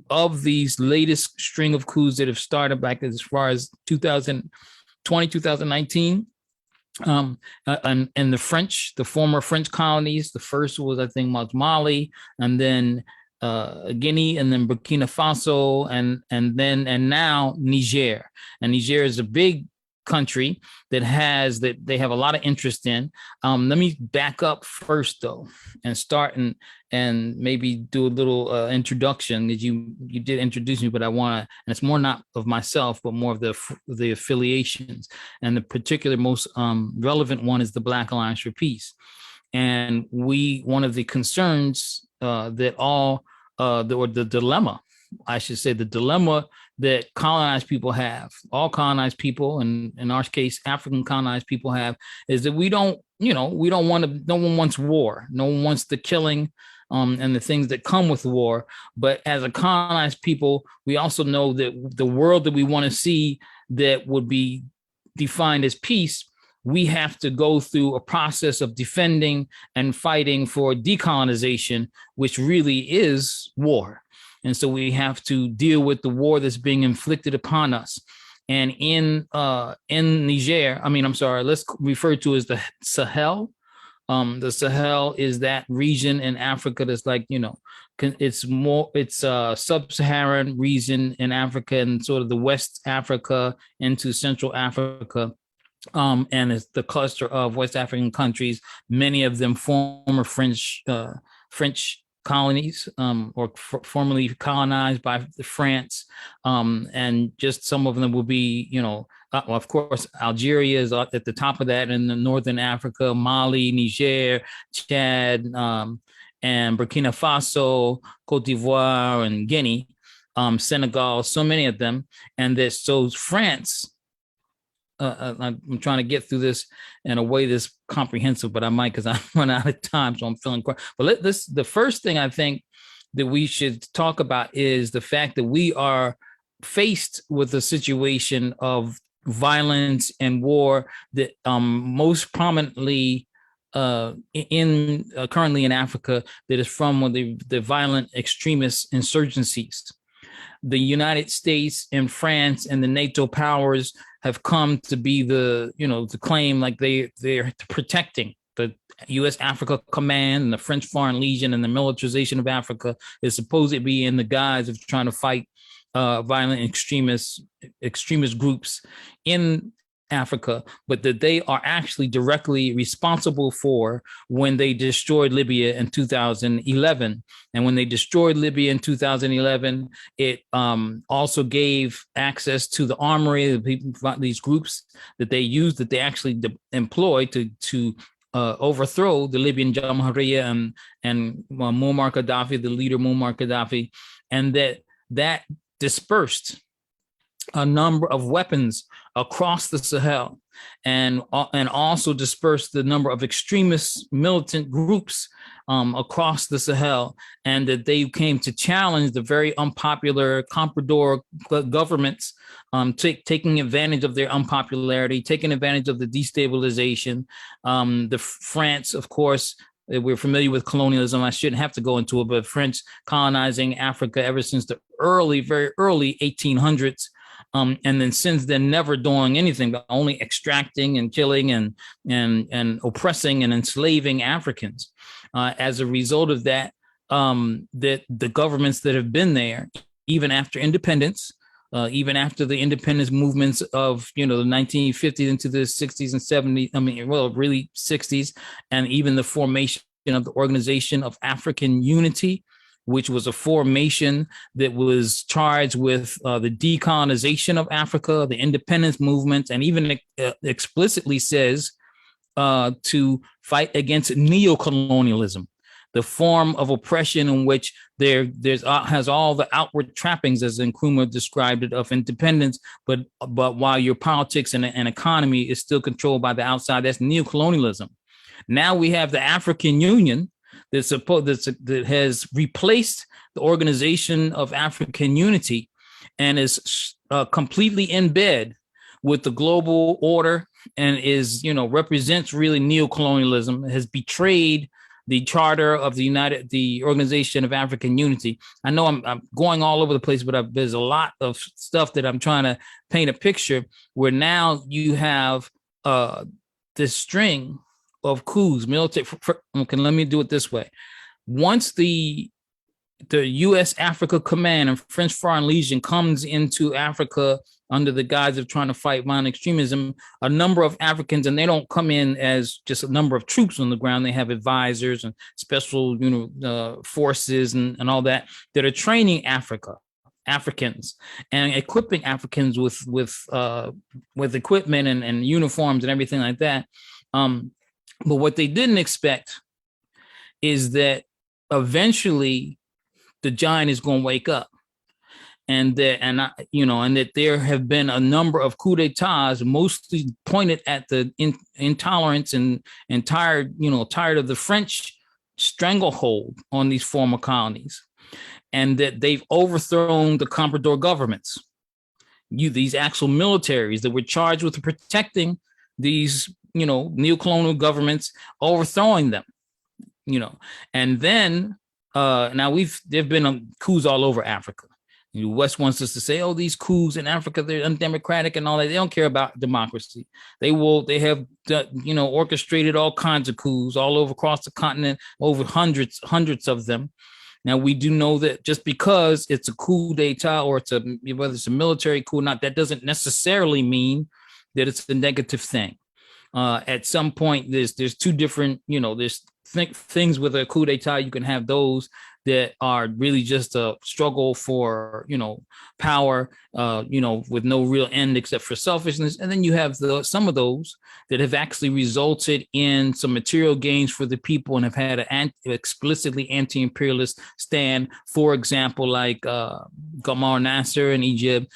of these latest string of coups that have started back as far as 2020, 2019. And the former French colonies, the first was, I think, Mali, and then Guinea, and then Burkina Faso, and now Niger. And Niger is a big country that they have a lot of interest in. Let me back up first though, and start and maybe do a little introduction, that you did introduce me, but I want to, and it's more not of myself, but more of the affiliations. And the particular most relevant one is the Black Alliance for Peace. And one of the concerns that the dilemma, I should say, the dilemma that colonized people have, all colonized people, and in our case, African colonized people have, is that we don't want to, no one wants war. No one wants the killing and the things that come with war. But as a colonized people, we also know that the world that we want to see that would be defined as peace, we have to go through a process of defending and fighting for decolonization, which really is war. And so we have to deal with the war that's being inflicted upon us. And in Niger, let's refer to as the Sahel. The Sahel is that region in Africa that's like, it's a sub-Saharan region in Africa and sort of the West Africa into Central Africa. And it's the cluster of West African countries, many of them former French colonies, or formerly colonized by France, and just some of them will be, of course, Algeria is at the top of that, in the northern Africa, Mali, Niger, Chad, and Burkina Faso, Cote d'Ivoire, and Guinea, Senegal, so many of them, and so France I'm trying to get through this in a way that's comprehensive, but I might because I run out of time, so I'm feeling quite. But the first thing I think that we should talk about is the fact that we are faced with a situation of violence and war that most prominently currently in Africa, that is from the violent extremist insurgencies. The United States and France and the NATO powers have come to be to claim like they're protecting the U.S. Africa Command and the French Foreign Legion, and the militarization of Africa is supposed to be in the guise of trying to fight violent extremist groups in Africa, but that they are actually directly responsible for when they destroyed Libya in 2011. And when they destroyed Libya in 2011, it also gave access to the armory, these groups that they used, that they actually employed to overthrow the Libyan Jamahiriya and Muammar Gaddafi, the leader Muammar Gaddafi, and that dispersed a number of weapons across the Sahel, and also dispersed the number of extremist militant groups across the Sahel, and that they came to challenge the very unpopular Comprador governments, taking advantage of their unpopularity, taking advantage of the destabilization. The France, of course, we're familiar with colonialism. I shouldn't have to go into it, but French colonizing Africa ever since the very early 1800s. And then since then, never doing anything but only extracting and killing and oppressing and enslaving Africans. As a result of that, that the governments that have been there, even after independence, even after the independence movements of the 1950s into the 60s and 70s, really 60s, and even the formation of the Organization of African Unity, which was a formation that was charged with the decolonization of Africa, the independence movement, and even explicitly says to fight against neocolonialism, the form of oppression in which has all the outward trappings, as Nkrumah described it, of independence, but while your politics and economy is still controlled by the outside. That's neocolonialism. Now we have the African Union that has replaced the Organization of African Unity and is completely in bed with the global order, and is represents really neocolonialism, has betrayed the charter of the Organization of African Unity. I know I'm going all over the place, but there's a lot of stuff that I'm trying to paint a picture where now you have this string of coups, military. Okay, let me do it this way. Once the U.S. Africa Command and French Foreign Legion comes into Africa under the guise of trying to fight violent extremism, a number of Africans, and they don't come in as just a number of troops on the ground. They have advisors and special, forces and all that are training Africans and equipping Africans with equipment and uniforms and everything like that. But what they didn't expect is that eventually the giant is going to wake up, and that there have been a number of coups d'etats, mostly pointed at the intolerance and tired of the French stranglehold on these former colonies, and that they've overthrown the Comprador governments. These actual militaries that were charged with protecting these neocolonial governments, overthrowing them, and then there've been coups all over Africa. The West wants us to say, oh, these coups in Africa, they're undemocratic and all that. They don't care about democracy. They have orchestrated all kinds of coups all over across the continent, over hundreds of them. Now, we do know that just because it's a coup d'etat or whether it's a military coup or not, that doesn't necessarily mean that it's a negative thing. At some point, there's two different, there's things with a coup d'etat. You can have those that are really just a struggle for, power, with no real end except for selfishness. And then you have some of those that have actually resulted in some material gains for the people and have had an explicitly anti-imperialist stand. For example, like Gamal Nasser in Egypt,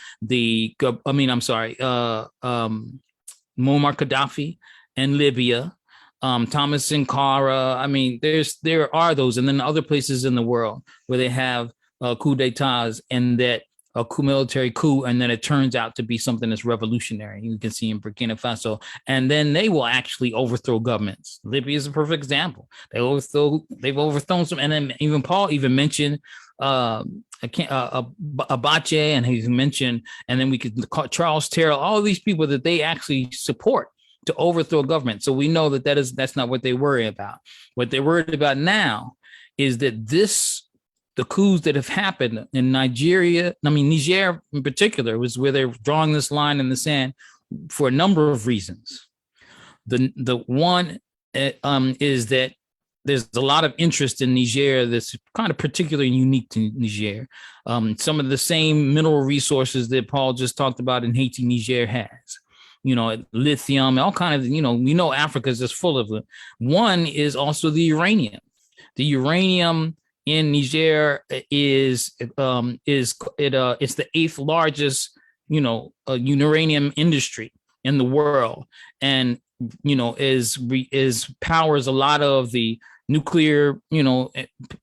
Muammar Gaddafi in Libya, Thomas Sankara. I mean, there are those, and then other places in the world where they have coup d'etats and that a military coup, and then it turns out to be something that's revolutionary. You can see in Burkina Faso, and then they will actually overthrow governments. Libya is a perfect example. They've overthrown some, and then even Paul even mentioned Abache, and he's mentioned, and then we could call Charles Terrell, all of these people that they actually support to overthrow government. So we know that that's not what they worry about. What they're worried about now is that the coups that have happened in Niger in particular, was where they're drawing this line in the sand for a number of reasons. The one is that there's a lot of interest in Niger that's kind of particularly unique to Niger. Some of the same mineral resources that Paul just talked about in Haiti, Niger has. Lithium, all kind of, we know Africa is just full of it. One is also the uranium. The uranium in Niger is it's the 8th largest, uranium industry in the world, and is powers a lot of the nuclear,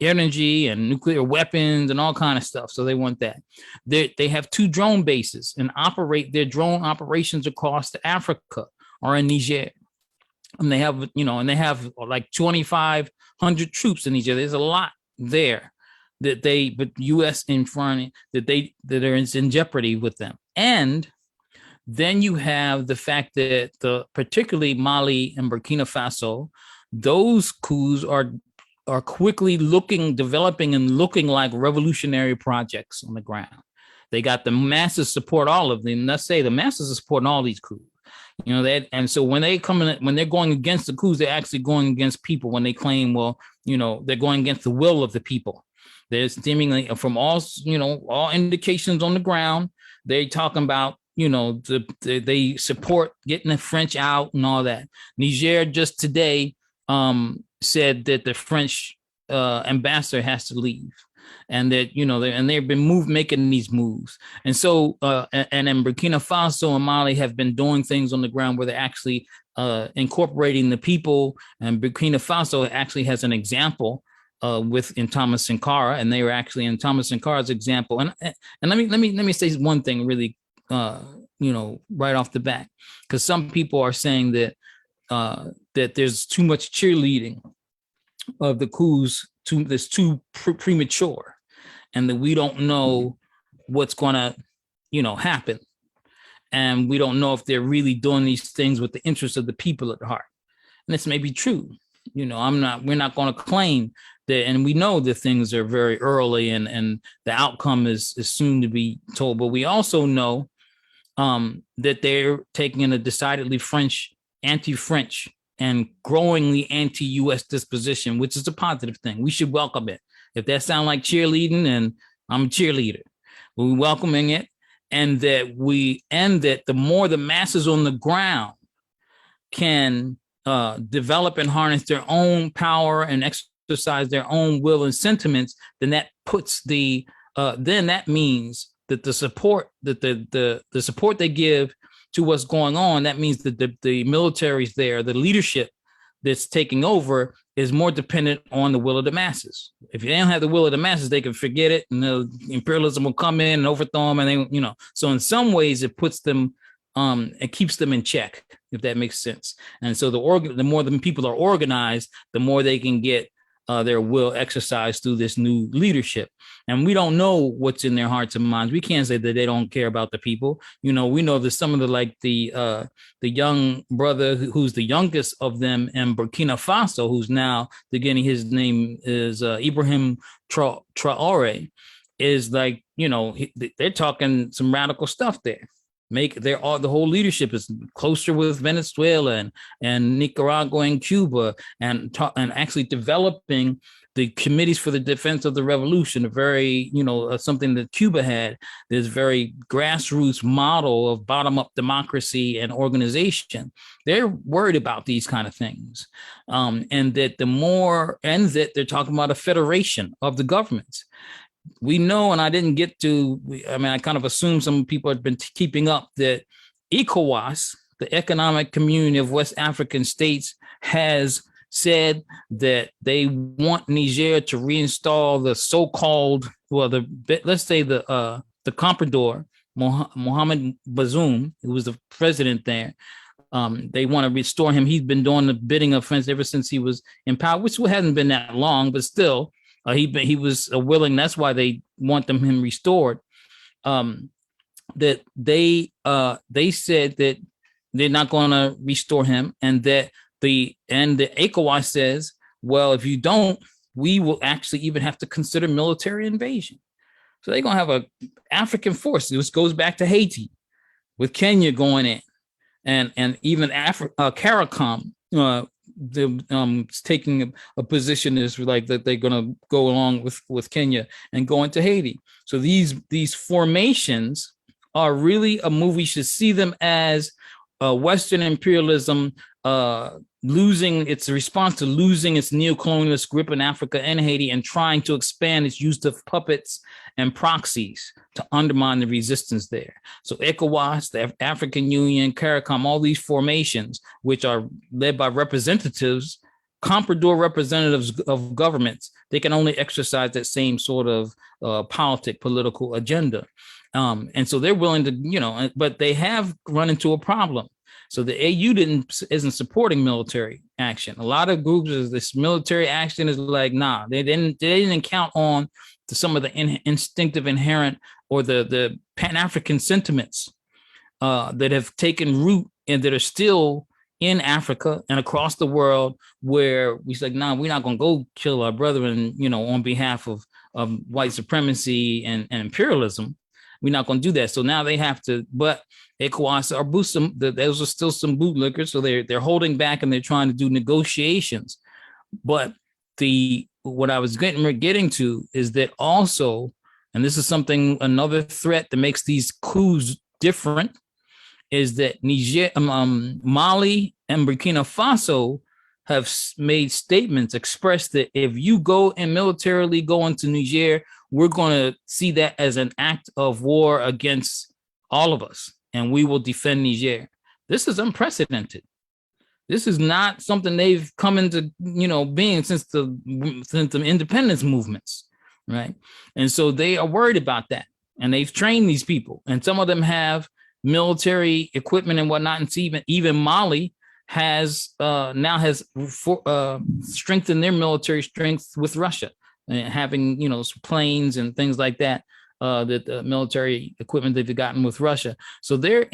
energy and nuclear weapons and all kind of stuff. So they want that. They have 2 drone bases and operate their drone operations across Africa or in Niger. And they have, like 2,500 troops in Niger. There's a lot there but U.S. in front that are in jeopardy with them. And then you have the fact that particularly Mali and Burkina Faso, those coups are quickly developing and looking like revolutionary projects on the ground. They got the masses support all of them. Let's say the masses are supporting all these coups. And so when they come in, when they're going against the coups, they're actually going against people. When they claim, they're going against the will of the people. They're seemingly, from all indications on the ground, they're talking about, they support getting the French out and all that. Niger just today said that the French ambassador has to leave, and that they've been making these moves. And so and then Burkina Faso and Mali have been doing things on the ground where they're actually incorporating the people. And Burkina Faso actually has an example in Thomas Sankara, and they were actually in Thomas Sankara's example. And let me say one thing really, right off the bat, because some people are saying that that there's too much cheerleading of the coups, that's too premature, and that we don't know what's going to, happen, and we don't know if they're really doing these things with the interests of the people at heart. And this may be true. We're not going to claim that, and we know that things are very early, and the outcome is soon to be told. But we also know that they're taking a decidedly anti-French and growingly anti-U.S. disposition, which is a positive thing. We should welcome it. If that sounds like cheerleading, then I'm a cheerleader. We're welcoming it, and that the more the masses on the ground can develop and harness their own power and exercise their own will and sentiments, then that puts then that means that the support that the support they give to what's going on, that means that the military's there, the leadership that's taking over is more dependent on the will of the masses. If they don't have the will of the masses, they can forget it, and the imperialism will come in and overthrow them. And they, so in some ways it puts them, it keeps them in check, if that makes sense. And so the more the people are organized, the more they can get their will exercised through this new leadership. And we don't know what's in their hearts and minds. We can't say that they don't care about the people. We know that some of the young brother who's the youngest of them in Burkina Faso, who's now beginning, his name is Ibrahim Traore, is like, they're talking some radical stuff there. The whole leadership is closer with Venezuela and Nicaragua and Cuba, and actually developing the committees for the defense of the revolution, a very, something that Cuba had, this very grassroots model of bottom-up democracy and organization. They're worried about these kind of things. And that they're talking about a federation of the governments. We know, and I didn't get to, I kind of assume some people have been keeping up, that ECOWAS the Economic Community of West African States has said that they want Niger to reinstall the so-called, well, let's say the comprador, Mohamed Bazoum, who was the president there. They want to restore him. He's been doing the bidding offense ever since he was in power, which hasn't been that long, but still, he was willing. That's why they want him restored. That they said that they're not going to restore him, and that the ECOWAS says, well, if you don't, we will actually even have to consider military invasion. So they're going to have a African force. This goes back to Haiti, with Kenya going in, and even CARICOM taking a position is like that they're going to go along with Kenya and go into Haiti. So these formations are really a move. We should see them as Western imperialism losing its response to losing its neocolonialist grip in Africa and Haiti, and trying to expand its use of puppets and proxies to undermine the resistance there. So ECOWAS, the African Union, CARICOM, all these formations, which are led by representatives, comprador representatives of governments, they can only exercise that same sort of political agenda. And so they're willing to, but they have run into a problem. So the AU isn't supporting military action. A lot of groups, this military action is like, nah, they didn't count on some of the instinctive, inherent, or the Pan-African sentiments that have taken root and that are still in Africa and across the world, where we said, nah, we're not going to go kill our brethren, on behalf of white supremacy and imperialism. We're not going to do that. So now they have to, but ECOWAS are boosting. Those are still some bootlickers, so they're holding back and they're trying to do negotiations. But what I was getting to is that also, and this is another threat that makes these coups different, is that Niger, Mali, and Burkina Faso have made statements, expressed that if you go and militarily go into Niger, we're going to see that as an act of war against all of us, and we will defend Niger. This is unprecedented. This is not something they've come into, being since the independence movements, right? And so they are worried about that, and they've trained these people, and some of them have military equipment and whatnot. And even Mali has strengthened their military strength with Russia, and having planes and things like that, that the military equipment they've gotten with Russia. So they're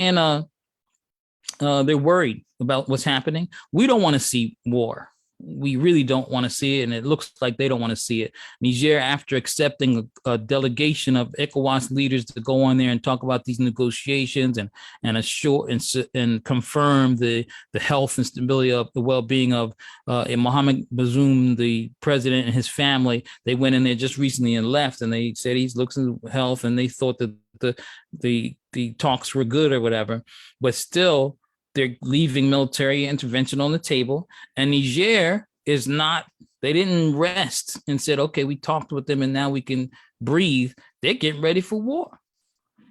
they're worried about what's happening. We don't want to see war. We really don't want to see it, and it looks like they don't want to see it. Niger, after accepting a delegation of ECOWAS leaders to go on there and talk about these negotiations and assure and confirm the health and stability of the well-being of Mohamed Bazoum, the president, and his family, they went in there just recently and left, and they said he's looking at health, and they thought that the talks were good or whatever, but still, they're leaving military intervention on the table. And Niger is not, they didn't rest and said, okay, we talked with them and now we can breathe. They're getting ready for war.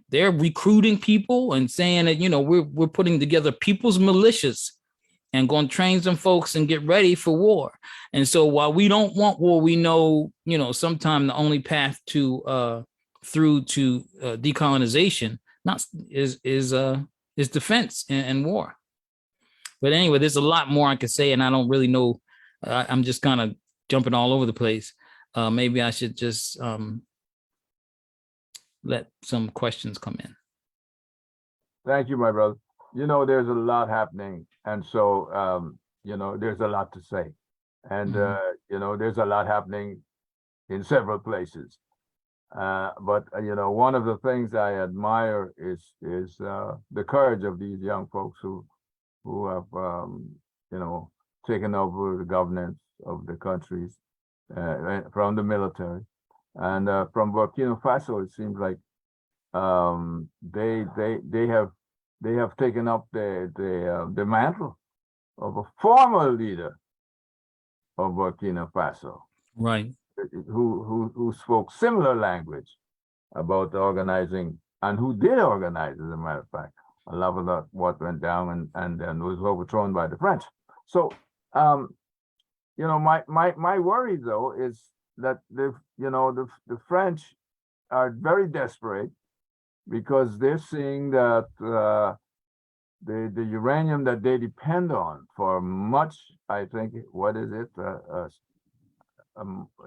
They're recruiting people and saying that, we're putting together people's militias and going to train some folks and get ready for war. And so while we don't want war, we know, sometime the only path to through to decolonization is defense and war. But anyway, there's a lot more I could say, and I don't really know. I'm just kind of jumping all over the place. Maybe I should just let some questions come in. Thank you, my brother. There's a lot happening, and so there's a lot to say, and there's a lot happening in several places. But one of the things I admire is the courage of these young folks who have taken over the governance of the countries from the military, and from Burkina Faso. It seems like they have taken up the mantle of a former leader of Burkina Faso, right? Who spoke similar language about organizing, and who did organize, as a matter of fact, a lot of that what went down and then was overthrown by the French. So, my worry though is that the French are very desperate because they're seeing that the uranium that they depend on for much, I think, what is it?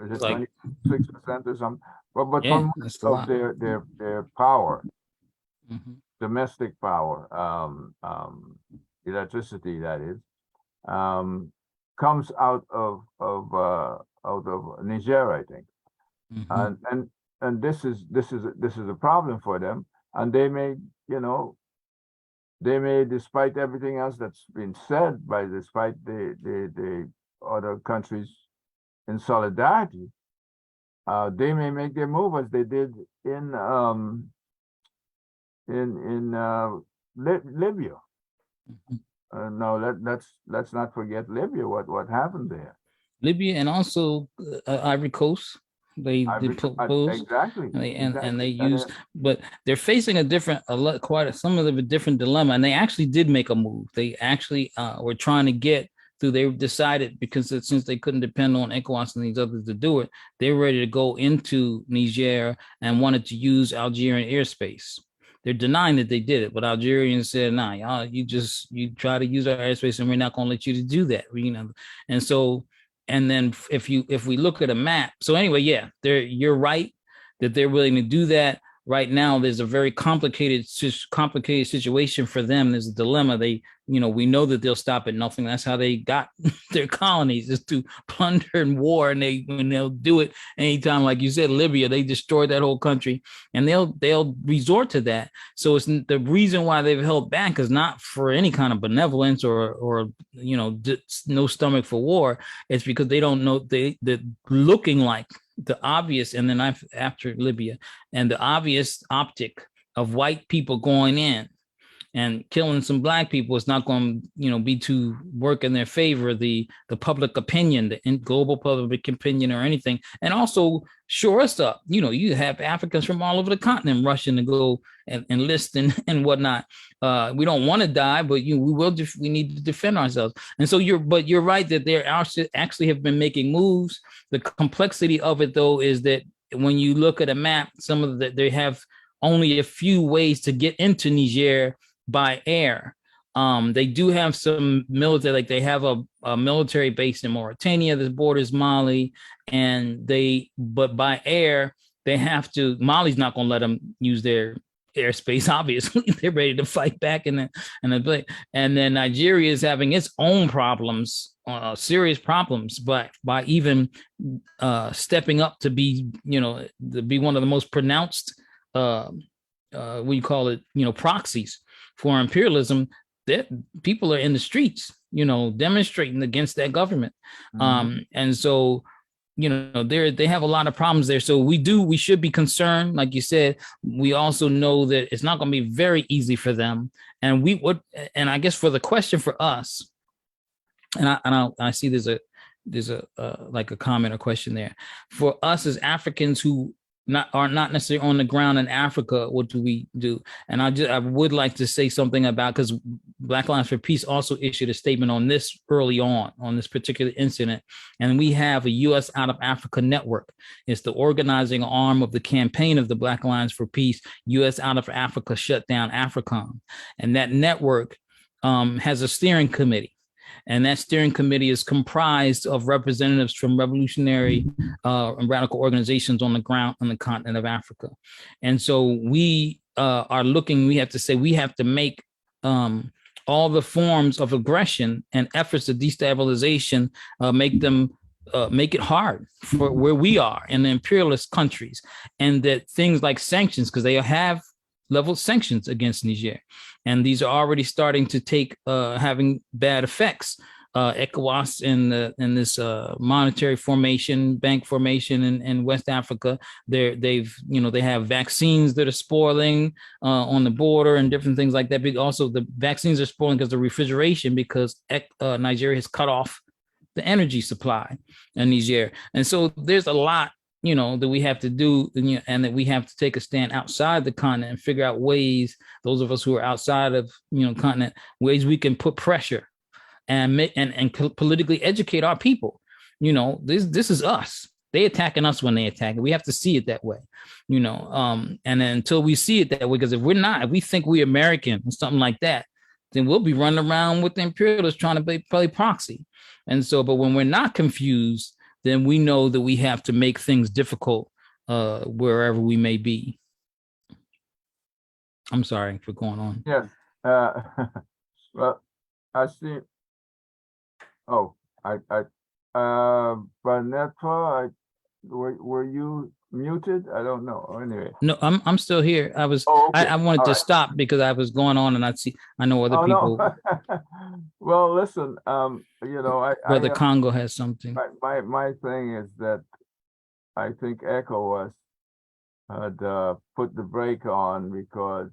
Is it Like- 26% or something? But Yeah, for much that's a of lot. their power, Mhm. domestic power, electricity that is, comes out of Niger, I think. Mhm. And this is a problem for them. And they may, despite everything else that's been said despite the other countries in solidarity, they may make their move as they did in Libya. Mhm. No, let's not forget Libya. What happened there? Libya and also Ivory Coast. They proposed Exactly. and they exactly. use, but they're facing some of them a different dilemma, and they actually did make a move. They actually were trying to get through. They decided because since they couldn't depend on ECOWAS and these others to do it, they were ready to go into Niger and wanted to use Algerian airspace. They're denying that they did it, but Algerians said, "Nah, y'all, you try to use our airspace, and we're not going to let you to do that." And so and then if we look at a map, so anyway, yeah, you're right that they're willing to do that. Right now, there's a very complicated situation for them. There's a dilemma. We know that they'll stop at nothing. That's how they got their colonies, is to plunder and war. And they'll do it anytime, like you said, Libya, they destroyed that whole country, and they'll resort to that. So it's the reason why they've held back is not for any kind of benevolence or no stomach for war. It's because they don't know they're looking like the obvious, and then after Libya, and the obvious optic of white people going in and killing some black people is not going to be to work in their favor, the public opinion, the global public opinion or anything. And also shore us up. You have Africans from all over the continent rushing to go and enlist and whatnot. We don't want to die, but we need to defend ourselves. And so you're right that there actually have been making moves. The complexity of it though is that when you look at a map, they have only a few ways to get into Niger by air. They do have some military, like they have a military base in Mauritania that borders Mali, but by air, they have to, Mali's not going to let them use their airspace, obviously. They're ready to fight back and then Nigeria is having its own problems, serious problems, but by even stepping up to be one of the most pronounced proxies for imperialism, that people are in the streets, demonstrating against that government. Mhm. And so, they have a lot of problems there. So we should be concerned. Like you said, we also know that it's not going to be very easy for them. And I guess for the question for us, and I see there's a like a comment or question there for us as Africans who are not necessarily on the ground in Africa. What do we do? And I would like to say something about, because Black Alliance for Peace also issued a statement on this early on this particular incident. And we have a U.S. Out of Africa network. It's the organizing arm of the campaign of the Black Alliance for Peace. U.S. Out of Africa shut down AFRICOM. And that network has a steering committee. And that steering committee is comprised of representatives from revolutionary and radical organizations on the ground on the continent of Africa. And so we we have to make all the forms of aggression and efforts of destabilization, make it hard for where we are in the imperialist countries, and that things like sanctions, because they have leveled sanctions against Niger, and these are already starting to take having bad effects. ECOWAS in this monetary formation, bank formation in West Africa, they have vaccines that are spoiling on the border and different things like that. But also the vaccines are spoiling because of refrigeration, because Nigeria has cut off the energy supply in Niger, and so there's a lot that we have to do, and that we have to take a stand outside the continent and figure out ways, those of us who are outside of, continent, ways we can put pressure and make and politically educate our people. This is us. They attacking us when they attack. We have to see it that way, and then until we see it that way, because if we think we're American or something like that, then we'll be running around with the imperialists trying to play proxy. And so, but when we're not confused, then we know that we have to make things difficult wherever we may be. I'm sorry for going on. Yes. Well, I see. Oh, Vanessa, were you muted? I don't know. Anyway. No, I'm still here. I was. Oh, okay. I wanted to stop because I was going on, and I know other people. No. Well, listen. Brother Congo has something. My thing is that I think ECOWAS had put the brake on because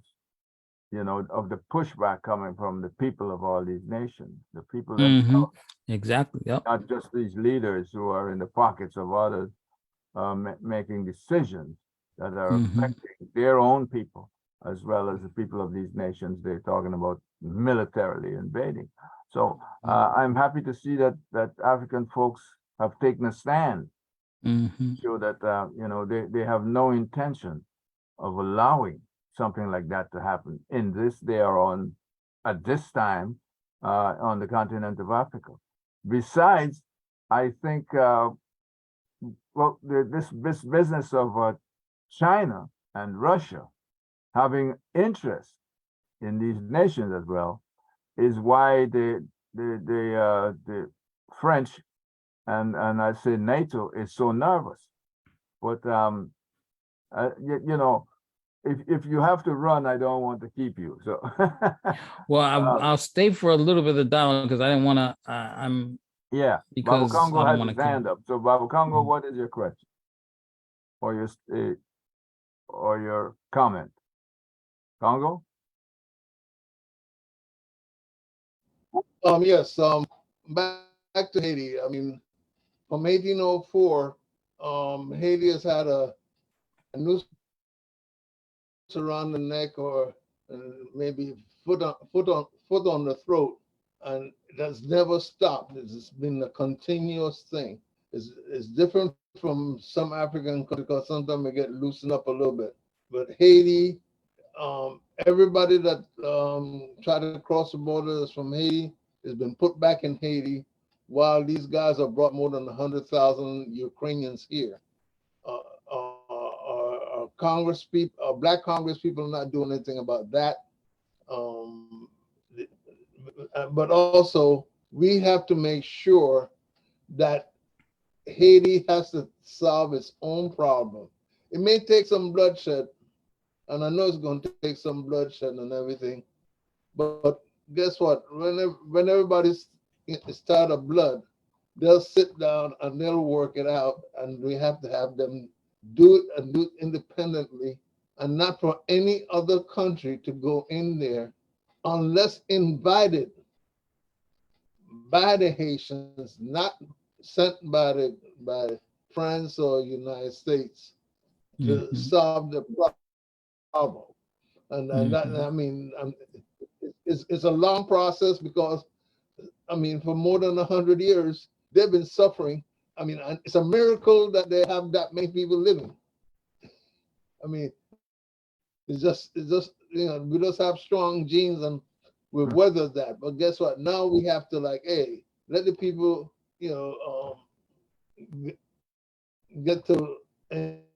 of the pushback coming from the people of all these nations, the people themselves. Exactly. Yep. Not just these leaders who are in the pockets of others, making decisions that are affecting their own people, as well as the people of these nations they're talking about militarily invading. So I'm happy to see that African folks have taken a stand, so that they have no intention of allowing something like that to happen in this they are on at this time on the continent of Africa. Besides, I think this business of China and Russia having interest in these nations as well is why the French and I say NATO is so nervous. But if you have to run, I don't want to keep you. So well, I'll stay for a little bit of the dialogue because I didn't want to. I'm because Baba Congo has his hand up. So Baba Congo, what is your question or your comment? Congo? Yes. Back to Haiti. I mean, from 1804, Haiti has had a noose around the neck, or maybe foot on the throat, and it has never stopped. It's been a continuous thing. It's different from some African countries because sometimes they get loosened up a little bit. But Haiti, everybody that tried to cross the borders from Haiti has been put back in Haiti, while these guys have brought more than 100,000 Ukrainians here. Congress people, Black Congress people are not doing anything about that. But also, we have to make sure that Haiti has to solve its own problem. It may take some bloodshed, and I know it's going to take some bloodshed and everything, but guess what? When everybody's tired of blood, they'll sit down and they'll work it out, and we have to have them do it and do it independently, and not for any other country to go in there unless invited by the Haitians, not sent by France or United States to solve the problem. And that, I mean, it's a long process because, I mean, for more than 100 years, they've been suffering. I mean, it's a miracle that they have that many people living. I mean, it's just we just have strong genes and we've weathered that. But guess what? Now we have to hey, let the people, get to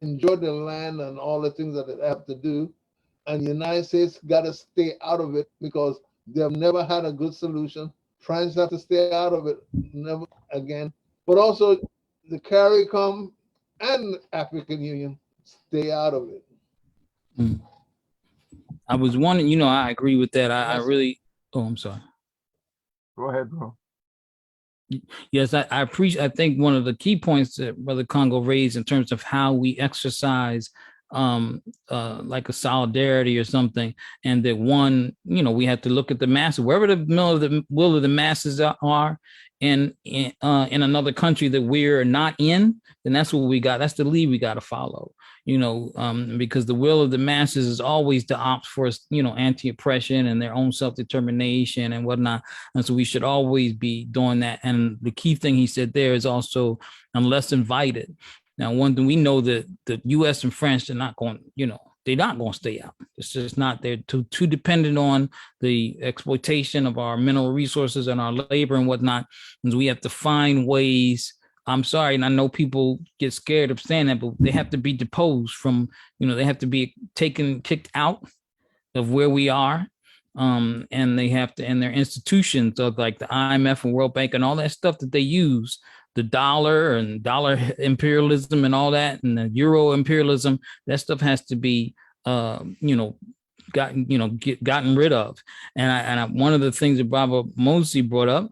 enjoy the land and all the things that they have to do. And the United States got to stay out of it because they've never had a good solution. France have to stay out of it, never again. But also the CARICOM and African Union stay out of it. I was wondering, I agree with that. I really, I'm sorry. Go ahead, bro. Yes, I appreciate. I think one of the key points that Brother Congo raised in terms of how we exercise like a solidarity or something, and that we have to look at the masses, wherever the will of the masses are, in another country that we're not in, then that's what we got. That's the lead we got to follow, because the will of the masses is always to opt for, anti-oppression and their own self-determination and whatnot. And so we should always be doing that. And the key thing he said there is also, unless invited. Now, one thing we know that the U.S. and France, they're not going to stay out. It's just not. They're too dependent on the exploitation of our mineral resources and our labor and whatnot. And we have to find ways. I'm sorry, and I know people get scared of saying that, but they have to be deposed from, they have to be kicked out of where we are. And they have to, and their institutions of like the IMF and World Bank and all that stuff that they use, the dollar and dollar imperialism and all that, and the euro imperialism, that stuff has to be, gotten rid of. And one of the things that Baba Mosley brought up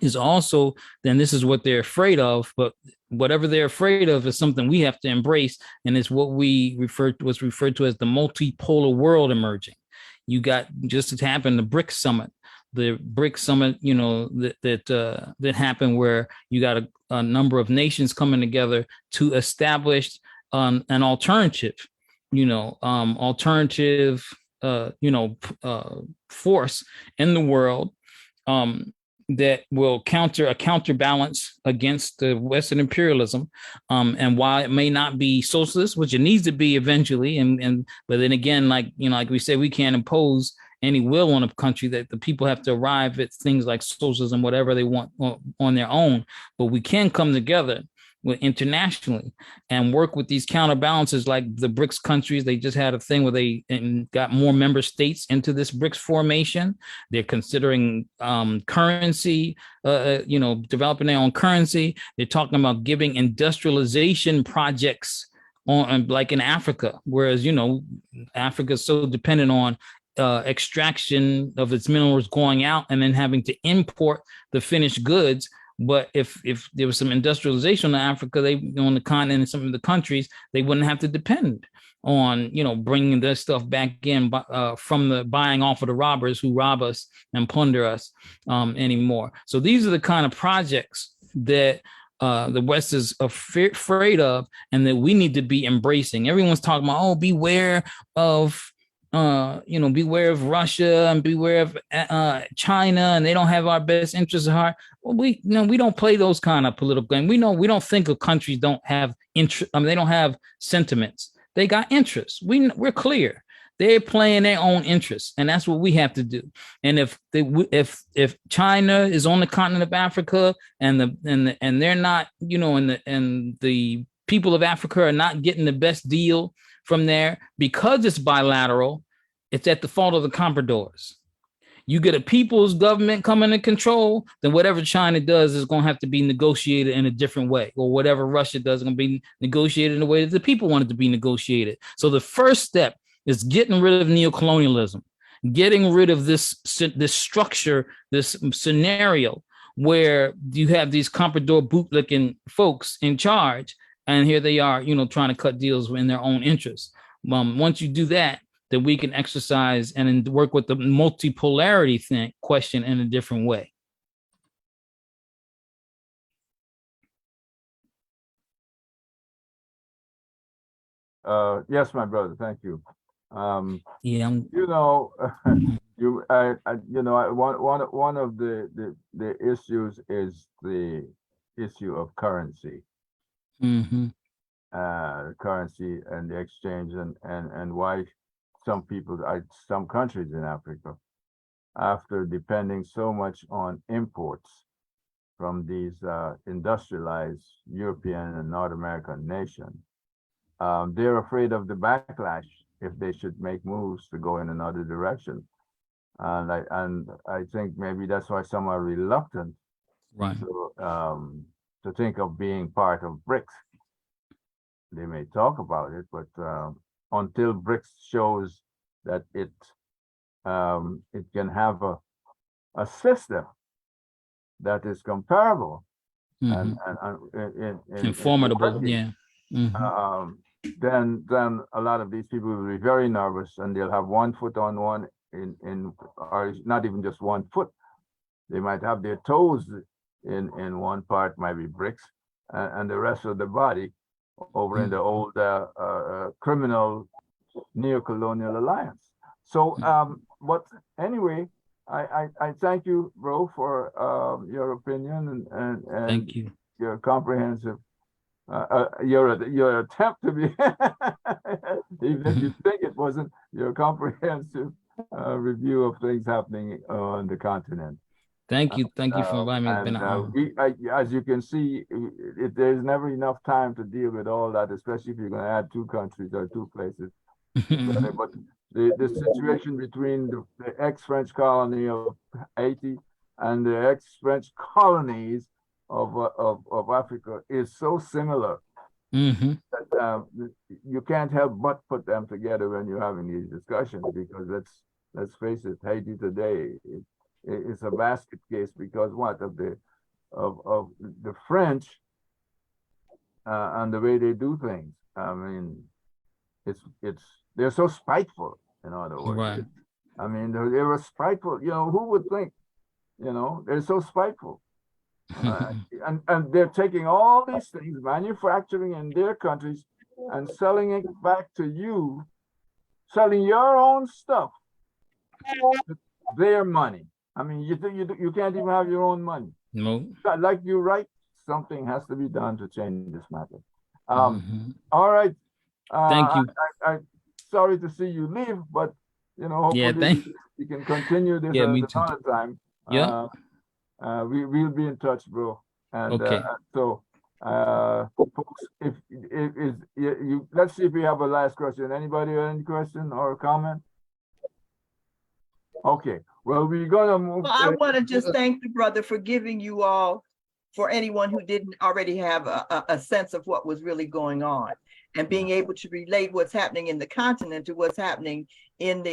is also, then this is what they're afraid of, but whatever they're afraid of is something we have to embrace. And it's what was referred to as the multipolar world emerging. You got, just as happened, the BRICS summit, that happened, where you got a number of nations coming together to establish an alternative, force in the world, that will counterbalance against the Western imperialism. And while it may not be socialist, which it needs to be eventually, but then again, like we said, we can't impose any will on a country, that the people have to arrive at things like socialism, whatever they want on their own. But we can come together internationally and work with these counterbalances, like the BRICS countries. They just had a thing where they got more member states into this BRICS formation. They're considering currency, developing their own currency. They're talking about giving industrialization projects on, like in Africa, whereas Africa is so dependent on extraction of its minerals going out and then having to import the finished goods. But if there was some industrialization in Africa, on the continent and some of the countries, they wouldn't have to depend on, bringing their stuff back in from the buying off of the robbers who rob us and plunder us anymore. So these are the kind of projects that the West is afraid of, and that we need to be embracing. Everyone's talking about, beware of Russia and beware of China, and they don't have our best interests at heart. Well, we don't play those kind of political games. We don't think of countries don't have interest. They don't have sentiments. They got interests. We're clear. They're playing their own interests, and that's what we have to do. And if China is on the continent of Africa and they're not, and the people of Africa are not getting the best deal from there because it's bilateral, it's at the fault of the compradors. You get a people's government coming to control, then whatever China does is going to have to be negotiated in a different way, or whatever Russia does is going to be negotiated in a way that the people want it to be negotiated. So the first step is getting rid of neocolonialism, getting rid of this structure, this scenario where you have these comprador bootlicking folks in charge, and here they are, trying to cut deals in their own interests. Once you do that, then we can exercise and work with the multipolarity question in a different way. Yes, my brother. Thank you. Yeah. One of the issues is the issue of currency. Mm-hmm. Currency and the exchange, and why some countries in Africa, after depending so much on imports from these industrialized European and North American nations, they're afraid of the backlash if they should make moves to go in another direction. And I think maybe that's why some are reluctant, right, to think of being part of BRICS. They may talk about it, but until BRICS shows that it can have a system that is comparable, mm-hmm, and formidable, working, yeah. Mm-hmm. Then a lot of these people will be very nervous, and they'll have one foot on one or not even just one foot. They might have their toes in one part might be bricks, and the rest of the body over in the old criminal neo-colonial alliance. So, but anyway, I thank you, bro, for your opinion and Thank you. your comprehensive your attempt to be even if you think it wasn't your comprehensive review of things happening on the continent. Thank you. Thank you for inviting me. It's been And an honor. as you can see, there's never enough time to deal with all that, especially if you're going to add two countries or two places. But the situation between the ex-French colony of Haiti and the ex-French colonies of Africa is so similar that you can't help but put them together when you're having these discussions, because let's face it, Haiti today is a basket case because what of the French and the way they do things. I mean, it's they're so spiteful, in other words. Right. I mean, they were spiteful. You know, who would think? You know, they're so spiteful. And they're taking all these things, manufacturing in their countries and selling it back to you, selling your own stuff, their money. I mean, you can't even have your own money. No. Like you're right, something has to be done to change this matter. All right. Thank you. I sorry to see you leave, but you know, Yeah, hopefully we can continue this me too. another time. Yeah. We'll be in touch, bro. And Okay. so, folks, if you let's see if we have a last question. Anybody have any question or comment? Okay. Well, we're gonna move. Well, I want to just thank the brother for giving you all, for anyone who didn't already have a sense of what was really going on, and being able to relate what's happening in the continent to what's happening in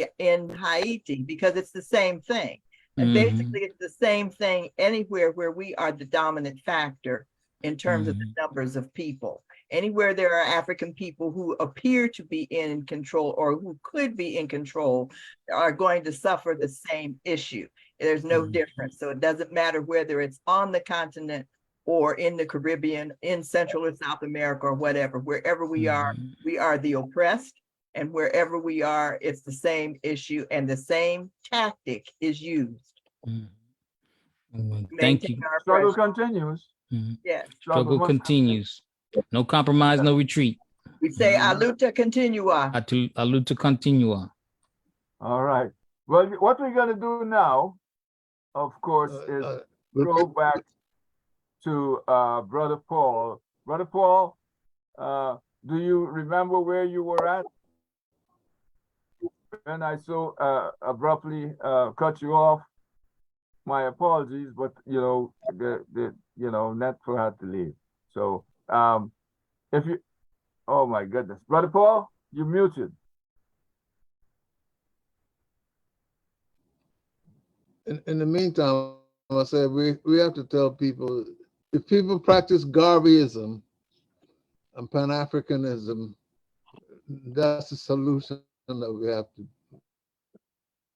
Haiti, because it's the same thing. And basically, it's the same thing anywhere where we are the dominant factor in terms of the numbers of people. Anywhere there are African people who appear to be in control or who could be in control are going to suffer the same issue. There's no difference. So it doesn't matter whether it's on the continent or in the Caribbean, in Central or South America or whatever. Wherever we are the oppressed. And wherever we are, it's the same issue and the same tactic is used. Thank you. Struggle continues. Yes. Struggle continues. No compromise, no retreat. We say aluta continua. Aluta continua. All right. Well, what we're going to do now, of course, is go back to Brother Paul. Brother Paul, do you remember where you were at? And I so abruptly cut you off. My apologies, but you know, Netflix had to leave. So if you, oh my goodness, Brother Paul, you're muted. In the meantime, I said we have to tell people, if people practice Garveyism and Pan-Africanism, that's the solution that we have to.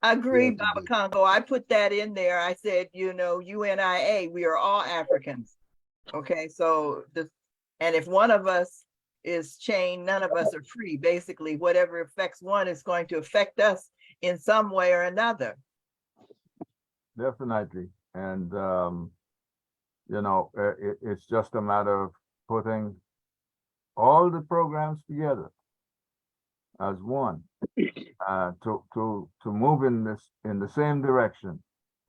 I agree, Baba Congo. I put that in there. I said, you know, UNIA, we are all Africans. Okay, so and if one of us is chained, none of us are free. Basically, whatever affects one is going to affect us in some way or another. Definitely. And, you know, it's just a matter of putting all the programs together as one to move in the same direction.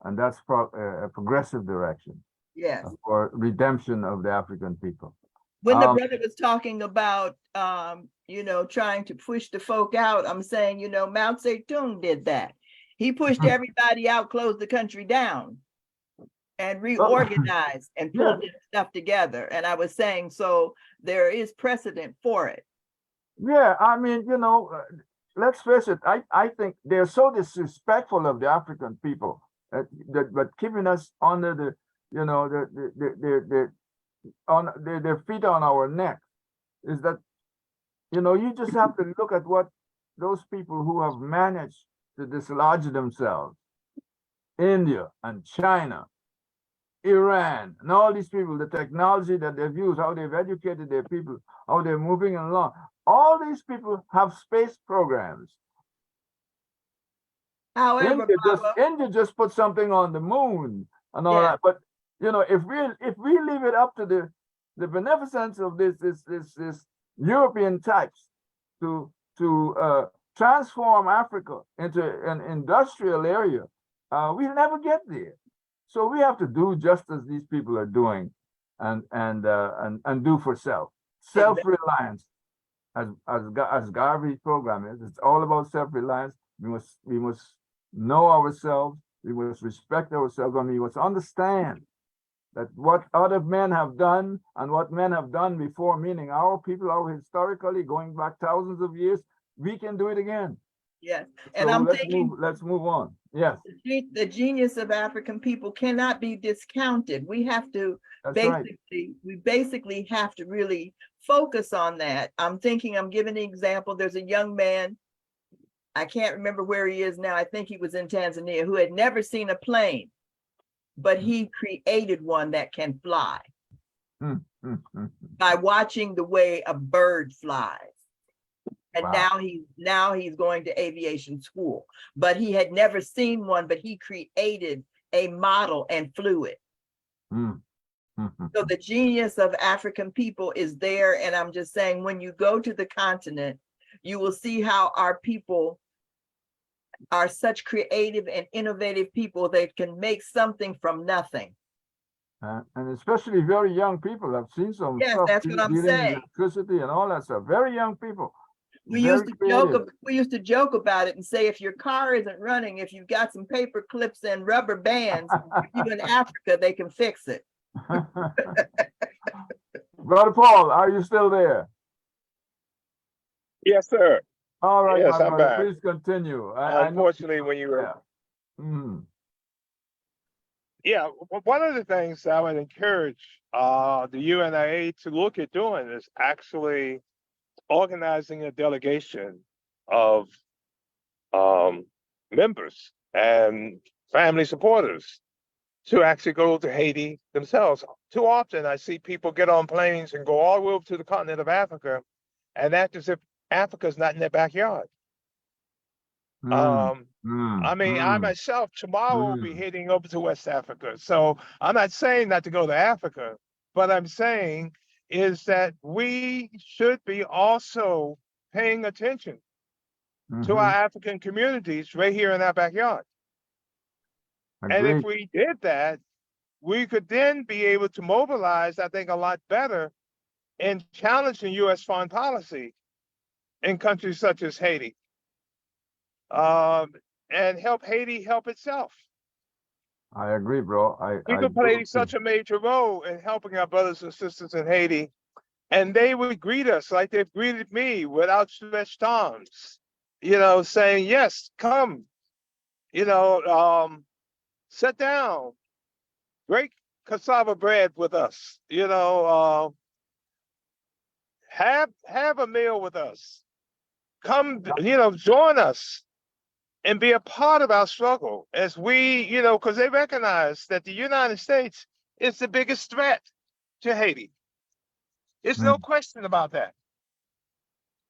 And that's a progressive direction. Yes. For redemption of the African people. When the brother was talking about, you know, trying to push the folk out, I'm saying, you know, Mao Zedong did that. He pushed everybody out, closed the country down, and reorganized and pulled this stuff together. And I was saying, so there is precedent for it. Yeah, I mean, you know, let's face it. I think they're so disrespectful of the African people but keeping us under the, you know, their feet on our neck is that, you know, you just have to look at what those people who have managed to dislodge themselves, India and China, Iran, and all these people, the technology that they've used, how they've educated their people, how they're moving along. All these people have space programs. However, Baba, India just put something on the moon and all Yeah. that. But if we leave it up to the beneficence of this European types to transform Africa into an industrial area, we'll never get there. So we have to do just as these people are doing, and do for self-reliance, as Garvey's program is. It's all about self-reliance. We must know ourselves. We must respect ourselves, and we must understand that what other men have done and what men have done before, meaning our people, historically going back thousands of years, we can do it again. yes. And So I'm let's thinking move on. Yes, the genius of African people cannot be discounted. We have to that's right. we basically have to really focus on that. I'm giving an example. There's a young man, I can't remember where he is now. I think he was in Tanzania, who had never seen a plane, but he created one that can fly by watching the way a bird flies. And Wow. now he's going to aviation school, but he had never seen one, but he created a model and flew it. So the genius of African people is there. And I'm just saying, when you go to the continent, you will see how our people are such creative and innovative people that can make something from nothing. And especially very young people. I've seen some Yes, stuff that's what I'm dealing with saying. electricity and all that stuff. Very young people. We Very used to joke about it and say, if your car isn't running, if you've got some paper clips and rubber bands, you in Africa, they can fix it. Brother Paul, are you still there? Yes, sir. All right, Yes, my I'm brother, back. please continue. I know. Unfortunately, when you were, Yeah. Mhm. yeah, one of the things I would encourage the UNIA to look at doing is actually organizing a delegation of members and family supporters to actually go to Haiti themselves. Too often I see people get on planes and go all the way over to the continent of Africa and act as if Africa's not in their backyard. I mean, I myself tomorrow will be heading over to West Africa. So I'm not saying not to go to Africa, but I'm saying is that we should be also paying attention to our African communities right here in our backyard. And if we did that, we could then be able to mobilize, I think, a lot better in challenging U.S. foreign policy in countries such as Haiti, and help Haiti help itself. I agree, bro. We could play such a major role in helping our brothers and sisters in Haiti, and they would greet us like they've greeted me with outstretched arms, saying, yes, come, sit down, break cassava bread with us, have a meal with us, come, join us and be a part of our struggle as we, because they recognize that the United States is the biggest threat to Haiti. There's no question about that.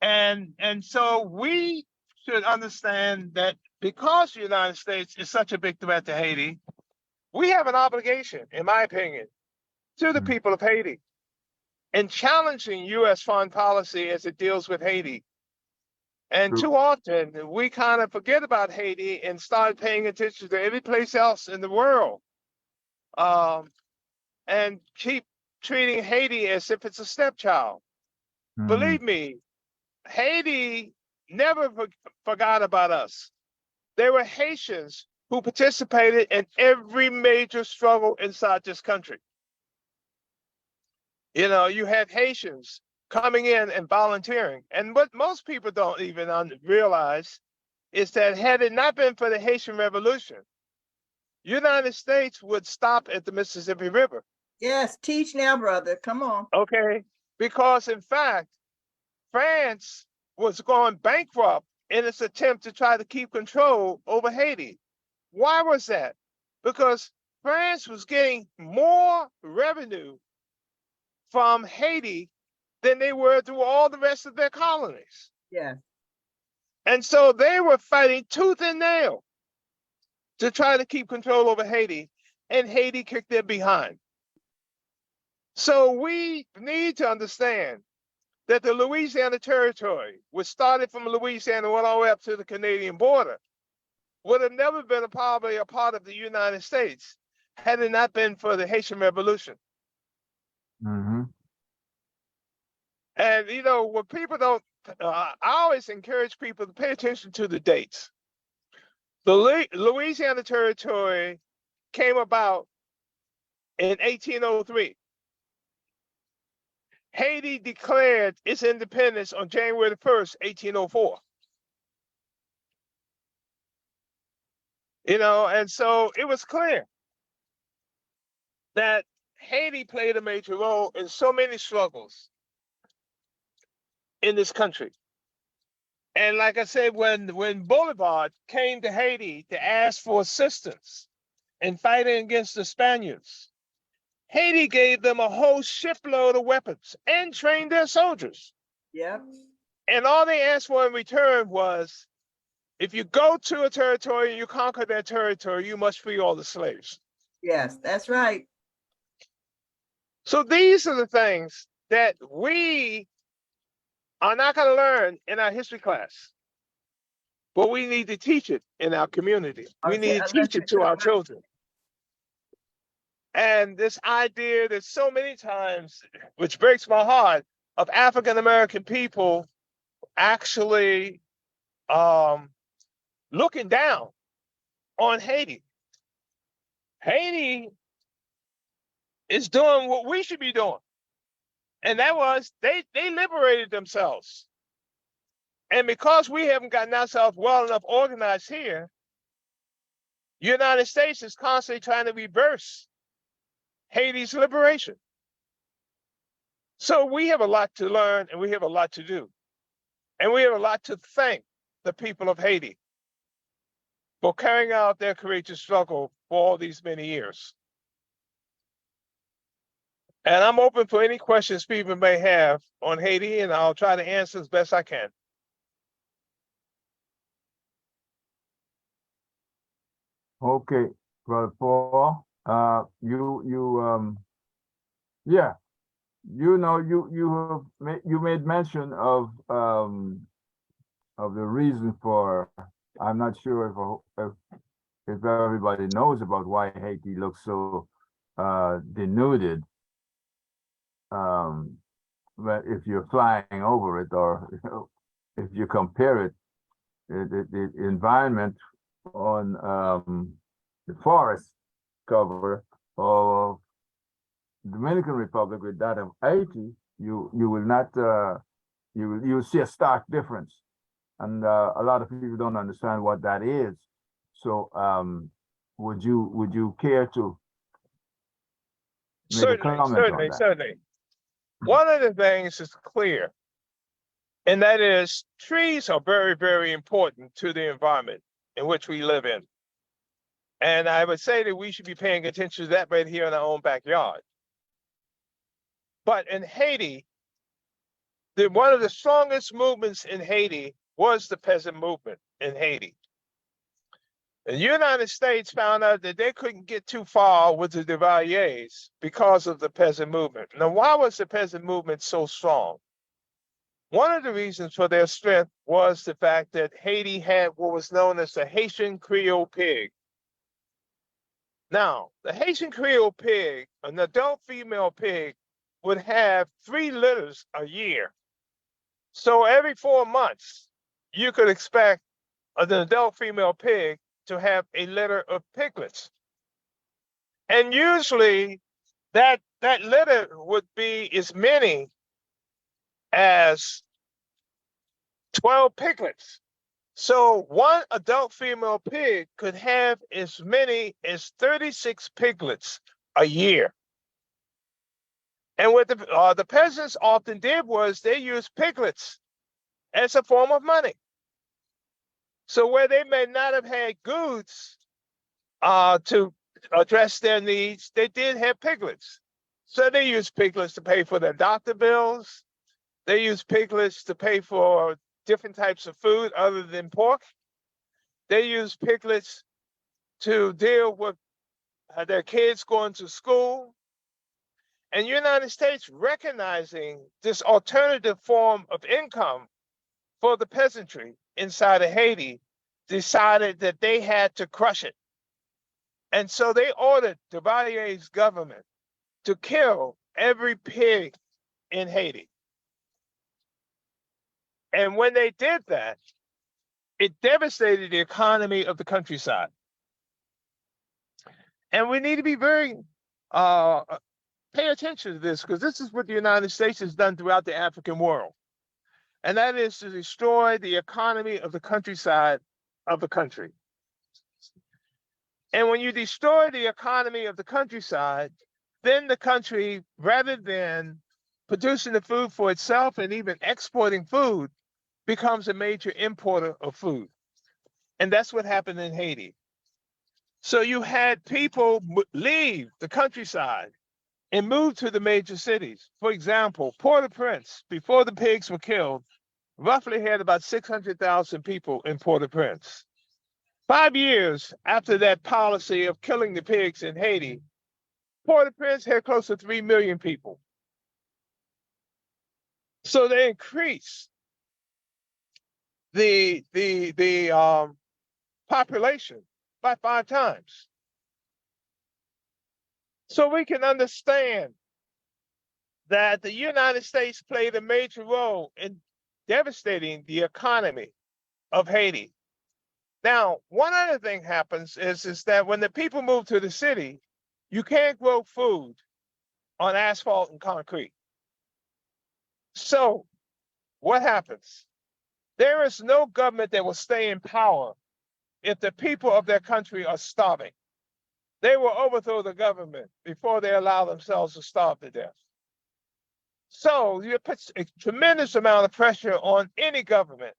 And so we should understand that because the United States is such a big threat to Haiti, we have an obligation, in my opinion, to the people of Haiti in challenging U.S. foreign policy as it deals with Haiti. And too often, we kind of forget about Haiti and start paying attention to every place else in the world, and keep treating Haiti as if it's a stepchild. Believe me, Haiti never forgot about us. There were Haitians who participated in every major struggle inside this country. You had Haitians coming in and volunteering. And what most people don't even realize is that had it not been for the Haitian Revolution, United States would stop at the Mississippi River. Yes, teach now, brother. Come on. Okay, because in fact, France was going bankrupt in its attempt to try to keep control over Haiti. Why was that? Because France was getting more revenue from Haiti than they were through all the rest of their colonies. Yeah, And so they were fighting tooth and nail to try to keep control over Haiti, and Haiti kicked their behind. So we need to understand that the Louisiana Territory, which started from Louisiana and went all the way up to the Canadian border, would have never been probably a part of the United States had it not been for the Haitian Revolution. Mm-hmm. And you know, what people don't, I always encourage people to pay attention to the dates. The Louisiana Territory came about in 1803. Haiti declared its independence on January the 1st, 1804. You know, and so it was clear that Haiti played a major role in so many struggles in this country. And like I said, when Bolivar came to Haiti to ask for assistance in fighting against the Spaniards, Haiti gave them a whole shipload of weapons and trained their soldiers. yep, And all they asked for in return was, if you go to a territory and you conquer that territory, you must free all the slaves. yes, that's right. So these are the things that we are not going to learn in our history class, but we need to teach it in our community. We Okay, need to teach it to our children. And this idea that so many times, which breaks my heart, of African American people actually looking down on Haiti. Haiti is doing what we should be doing. And that was they liberated themselves. And because we haven't gotten ourselves well enough organized here, United States is constantly trying to reverse Haiti's liberation. So we have a lot to learn and we have a lot to do. And we have a lot to thank the people of Haiti for carrying out their courageous struggle for all these many years. And I'm open for any questions people may have on Haiti, and I'll try to answer as best I can. Okay, Brother Paul, yeah, you know, you made mention of the reason for, I'm not sure if everybody knows about why Haiti looks so denuded. But if you're flying over it, or if you compare it, the environment on the forest cover of Dominican Republic with that of Haiti, you will not you'll see a stark difference, and a lot of people don't understand what that is. So would you care to make a comment on that? Certainly. One of the things is clear, and that is trees are very, very important to the environment in which we live in. And I would say that we should be paying attention to that right here in our own backyard. But in Haiti, one of the strongest movements in Haiti was the peasant movement in Haiti. The United States found out that they couldn't get too far with the Duvaliers because of the peasant movement. Now, why was the peasant movement so strong? One of the reasons for their strength was the fact that Haiti had what was known as the Haitian Creole pig. Now, the Haitian Creole pig, an adult female pig, would have 3 litters a year. So every 4 months, you could expect an adult female pig to have a litter of piglets. And usually that litter would be as many as 12 piglets. So one adult female pig could have as many as 36 piglets a year. And what the peasants often did was they used piglets as a form of money. So where they may not have had goods to address their needs, they did have piglets. So they used piglets to pay for their doctor bills. They used piglets to pay for different types of food other than pork. They used piglets to deal with their kids going to school. And United States, recognizing this alternative form of income for the peasantry inside of Haiti, decided that they had to crush it. And so they ordered Duvalier's government to kill every pig in Haiti. And when they did that, it devastated the economy of the countryside. And we need to be very pay attention to this, because this is what the United States has done throughout the African world. And that is to destroy the economy of the countryside of the country. And when you destroy the economy of the countryside, then the country, rather than producing the food for itself and even exporting food, becomes a major importer of food. And that's what happened in Haiti. So you had people leave the countryside and move to the major cities. For example, Port-au-Prince, before the pigs were killed, roughly had about 600,000 people in Port-au-Prince. 5 years after that policy of killing the pigs in Haiti, Port-au-Prince had close to 3 million people. So they increased the population by 5 times. So we can understand that the United States played a major role in devastating the economy of Haiti. Now, one other thing happens is that when the people move to the city, you can't grow food on asphalt and concrete. So what happens? There is no government that will stay in power if the people of their country are starving. They will overthrow the government before they allow themselves to starve to death. So you put a tremendous amount of pressure on any government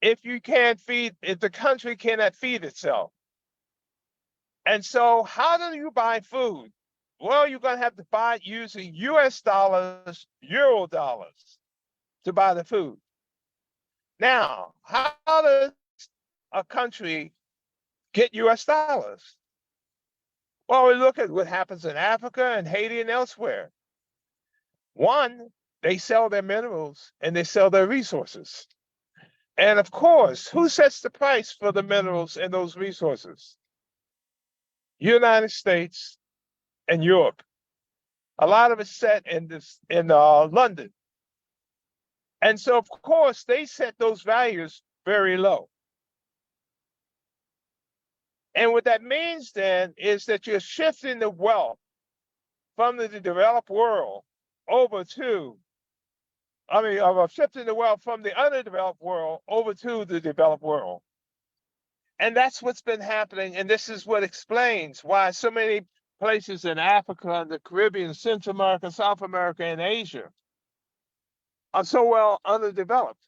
if the country cannot feed itself. And so how do you buy food? Well, you're going to have to buy it using US dollars, Euro dollars to buy the food. Now, how does a country get US dollars? Well, we look at what happens in Africa and Haiti and elsewhere. One, they sell their minerals and they sell their resources. And of course, who sets the price for the minerals and those resources? United States and Europe. A lot of it's set in London. And so, of course, they set those values very low. And what that means then is that you're shifting the wealth from the developed world over to, shifting the wealth from the underdeveloped world over to the developed world. And that's what's been happening. And this is what explains why so many places in Africa, the Caribbean, Central America, South America, and Asia are so well underdeveloped.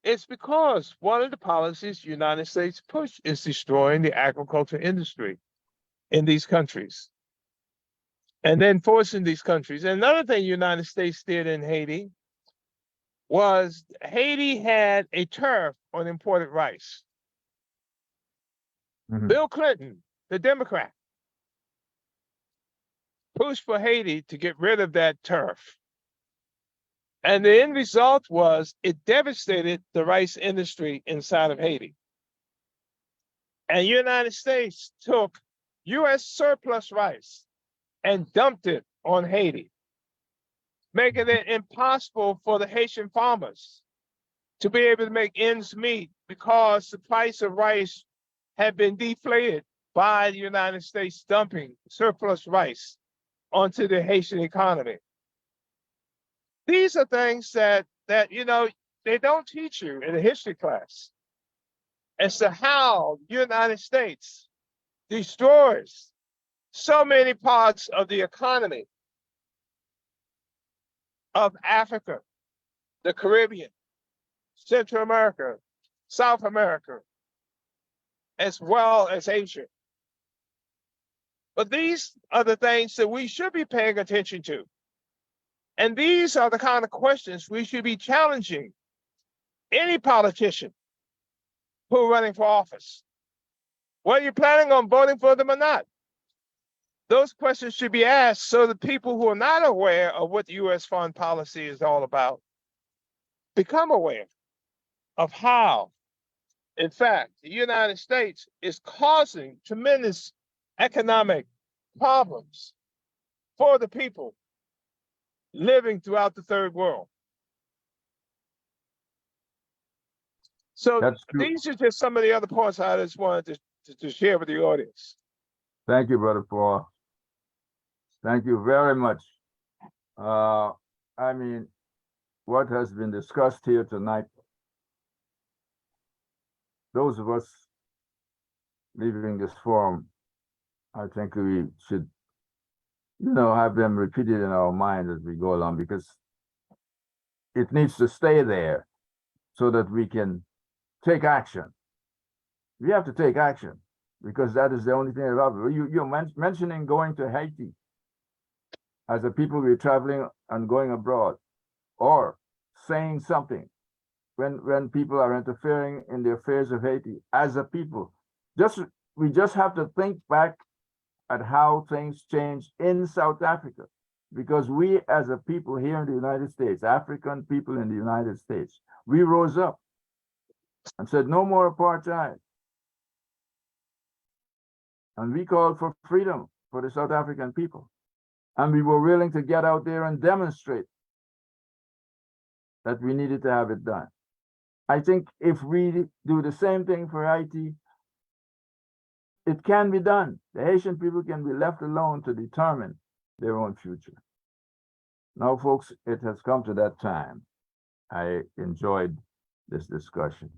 It's because one of the policies the United States push is destroying the agriculture industry in these countries and then forcing these countries. And another thing the United States did in Haiti was Haiti had a tariff on imported rice. Mhm. Bill Clinton, the Democrat, pushed for Haiti to get rid of that tariff. And the end result was it devastated the rice industry inside of Haiti. And the United States took US surplus rice and dumped it on Haiti, making it impossible for the Haitian farmers to be able to make ends meet because the price of rice had been deflated by the United States dumping surplus rice onto the Haitian economy. These are things that they don't teach you in a history class as to how the United States destroys so many parts of the economy of Africa, the Caribbean, Central America, South America, as well as Asia. But these are the things that we should be paying attention to. And these are the kind of questions we should be challenging any politician who are running for office. Whether you're planning on voting for them or not, those questions should be asked so that people who are not aware of what the U.S. foreign policy is all about become aware of how, in fact, the United States is causing tremendous economic problems for the people living throughout the third world. So That's true. these are just some of the other points I just wanted to share with the audience. Thank you, Brother Paul. Thank you very much. I mean, what has been discussed here tonight, those of us leaving this forum, I think we should, have them repeated in our mind as we go along, because it needs to stay there so that we can take action. We have to take action, because that is the only thing about it. You're mentioning going to Haiti as a people we're traveling and going abroad, or saying something when people are interfering in the affairs of Haiti as a people. We just have to think back at how things changed in South Africa, because we as a people here in the United States, African people in the United States, we rose up and said no more apartheid. And we called for freedom for the South African people. And we were willing to get out there and demonstrate that we needed to have it done. I think if we do the same thing for Haiti, it can be done. The Haitian people can be left alone to determine their own future. Now, folks, it has come to that time. I enjoyed this discussion.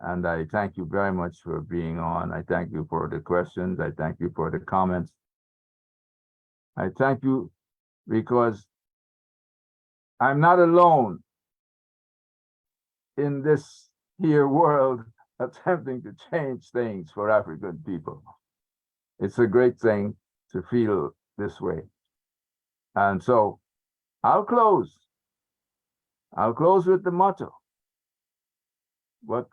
And I thank you very much for being on. I thank you for the questions. I thank you for the comments. I thank you because I'm not alone in this here world attempting to change things for African people. It's a great thing to feel this way. And so I'll close with the motto. But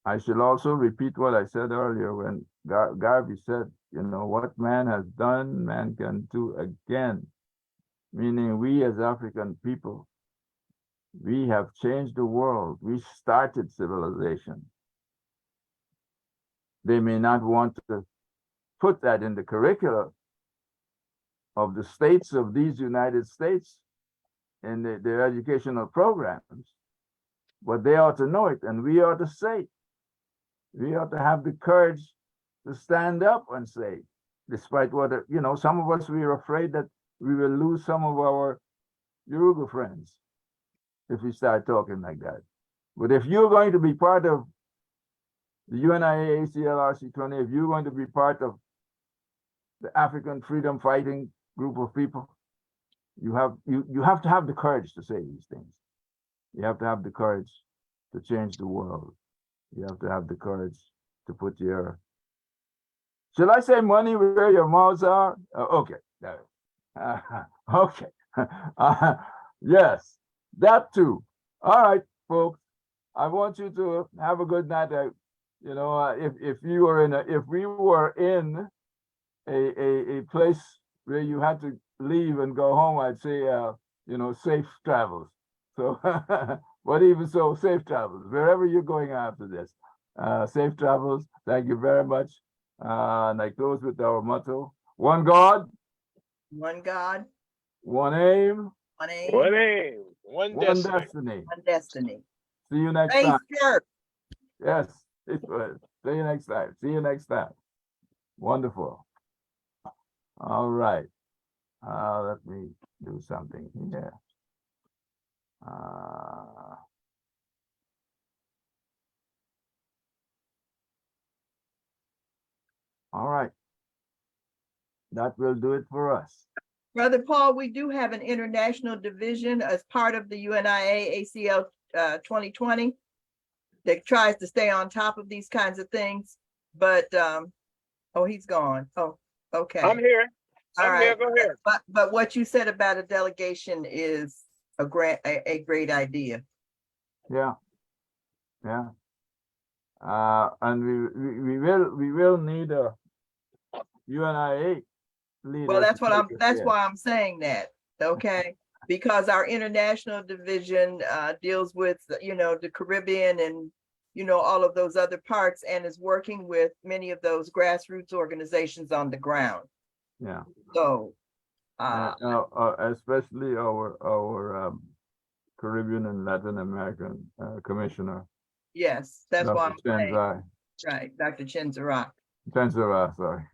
I should also repeat what I said earlier when Garvey said, what man has done, man can do again. Meaning we as African people, we have changed the world. We started civilization. They may not want to put that in the curricula of the states of these United States in their educational programs, but they ought to know it, and we ought to say it. We ought to have the courage to stand up and say, despite what, some of us, we are afraid that we will lose some of our Yoruba friends if we start talking like that. But if you're going to be part of the UNIAACL RC20, if you're going to be part of the African freedom fighting group of people, you have to have the courage to say these things. You have to have the courage to change the world. You have to have the courage to put your, shall I say money where your mouths are? Okay. Okay. Yes, that too. All right, folks. I want you to have a good night. If we were in a place where you had to leave and go home, I'd say safe travels. So but even so, safe travels wherever you're going after this. Safe travels. Thank you very much. And I close with our motto: one God, one God, one aim, one aim, One aim, one one destiny. destiny. one destiny. See you next Faith time. first. Yes, it was. See you next time. See you next time. Wonderful. All right. Let me do something here. All right. That will do it for us. Brother Paul, we do have an international division as part of the UNIAACL 2020 that tries to stay on top of these kinds of things. But, oh, he's gone. Oh, Okay. I'm here. All I'm here. right. Go ahead. But what you said about a delegation is a great idea. Yeah. Yeah. And we will need a UNIA leader. Well, that's to what take us that's there. why I'm saying that, okay? Because our international division deals with, the Caribbean and, all of those other parts and is working with many of those grassroots organizations on the ground. Yeah. So, Especially our Caribbean and Latin American commissioner. yes, that's why I'm Dr. saying, Chenzai. right, Dr. Chinzarak. Chenzai, sorry.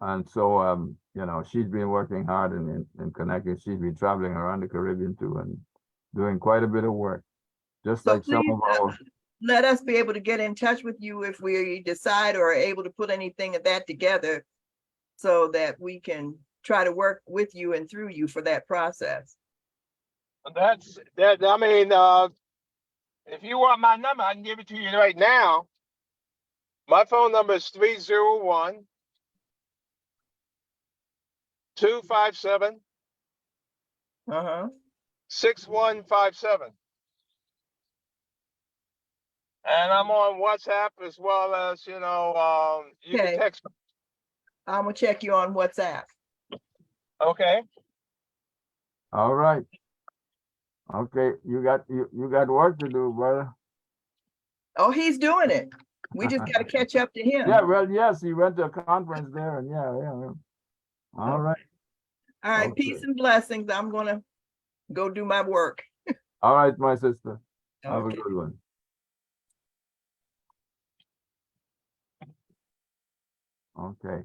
And so, she's been working hard in connecting. She's been traveling around the Caribbean too and doing quite a bit of work. Just So like some please of our, let us be able to get in touch with you if we decide or are able to put anything of that together so that we can try to work with you and through you for that process. That's that. I mean, if you want my number, I can give it to you right now. My phone number is 301 257 Uh-huh. 6157. And I'm on WhatsApp as well as, you can Okay. text me. I'm gonna check you on WhatsApp. Okay. all right. Okay, you got work to do, brother. Oh, he's doing it. We just gotta catch up to him. Yeah, well, yes, he went to a conference there and yeah. All right. All right, Okay. peace and blessings. I'm gonna go do my work. All right, my sister. Have a Okay. good one. Okay.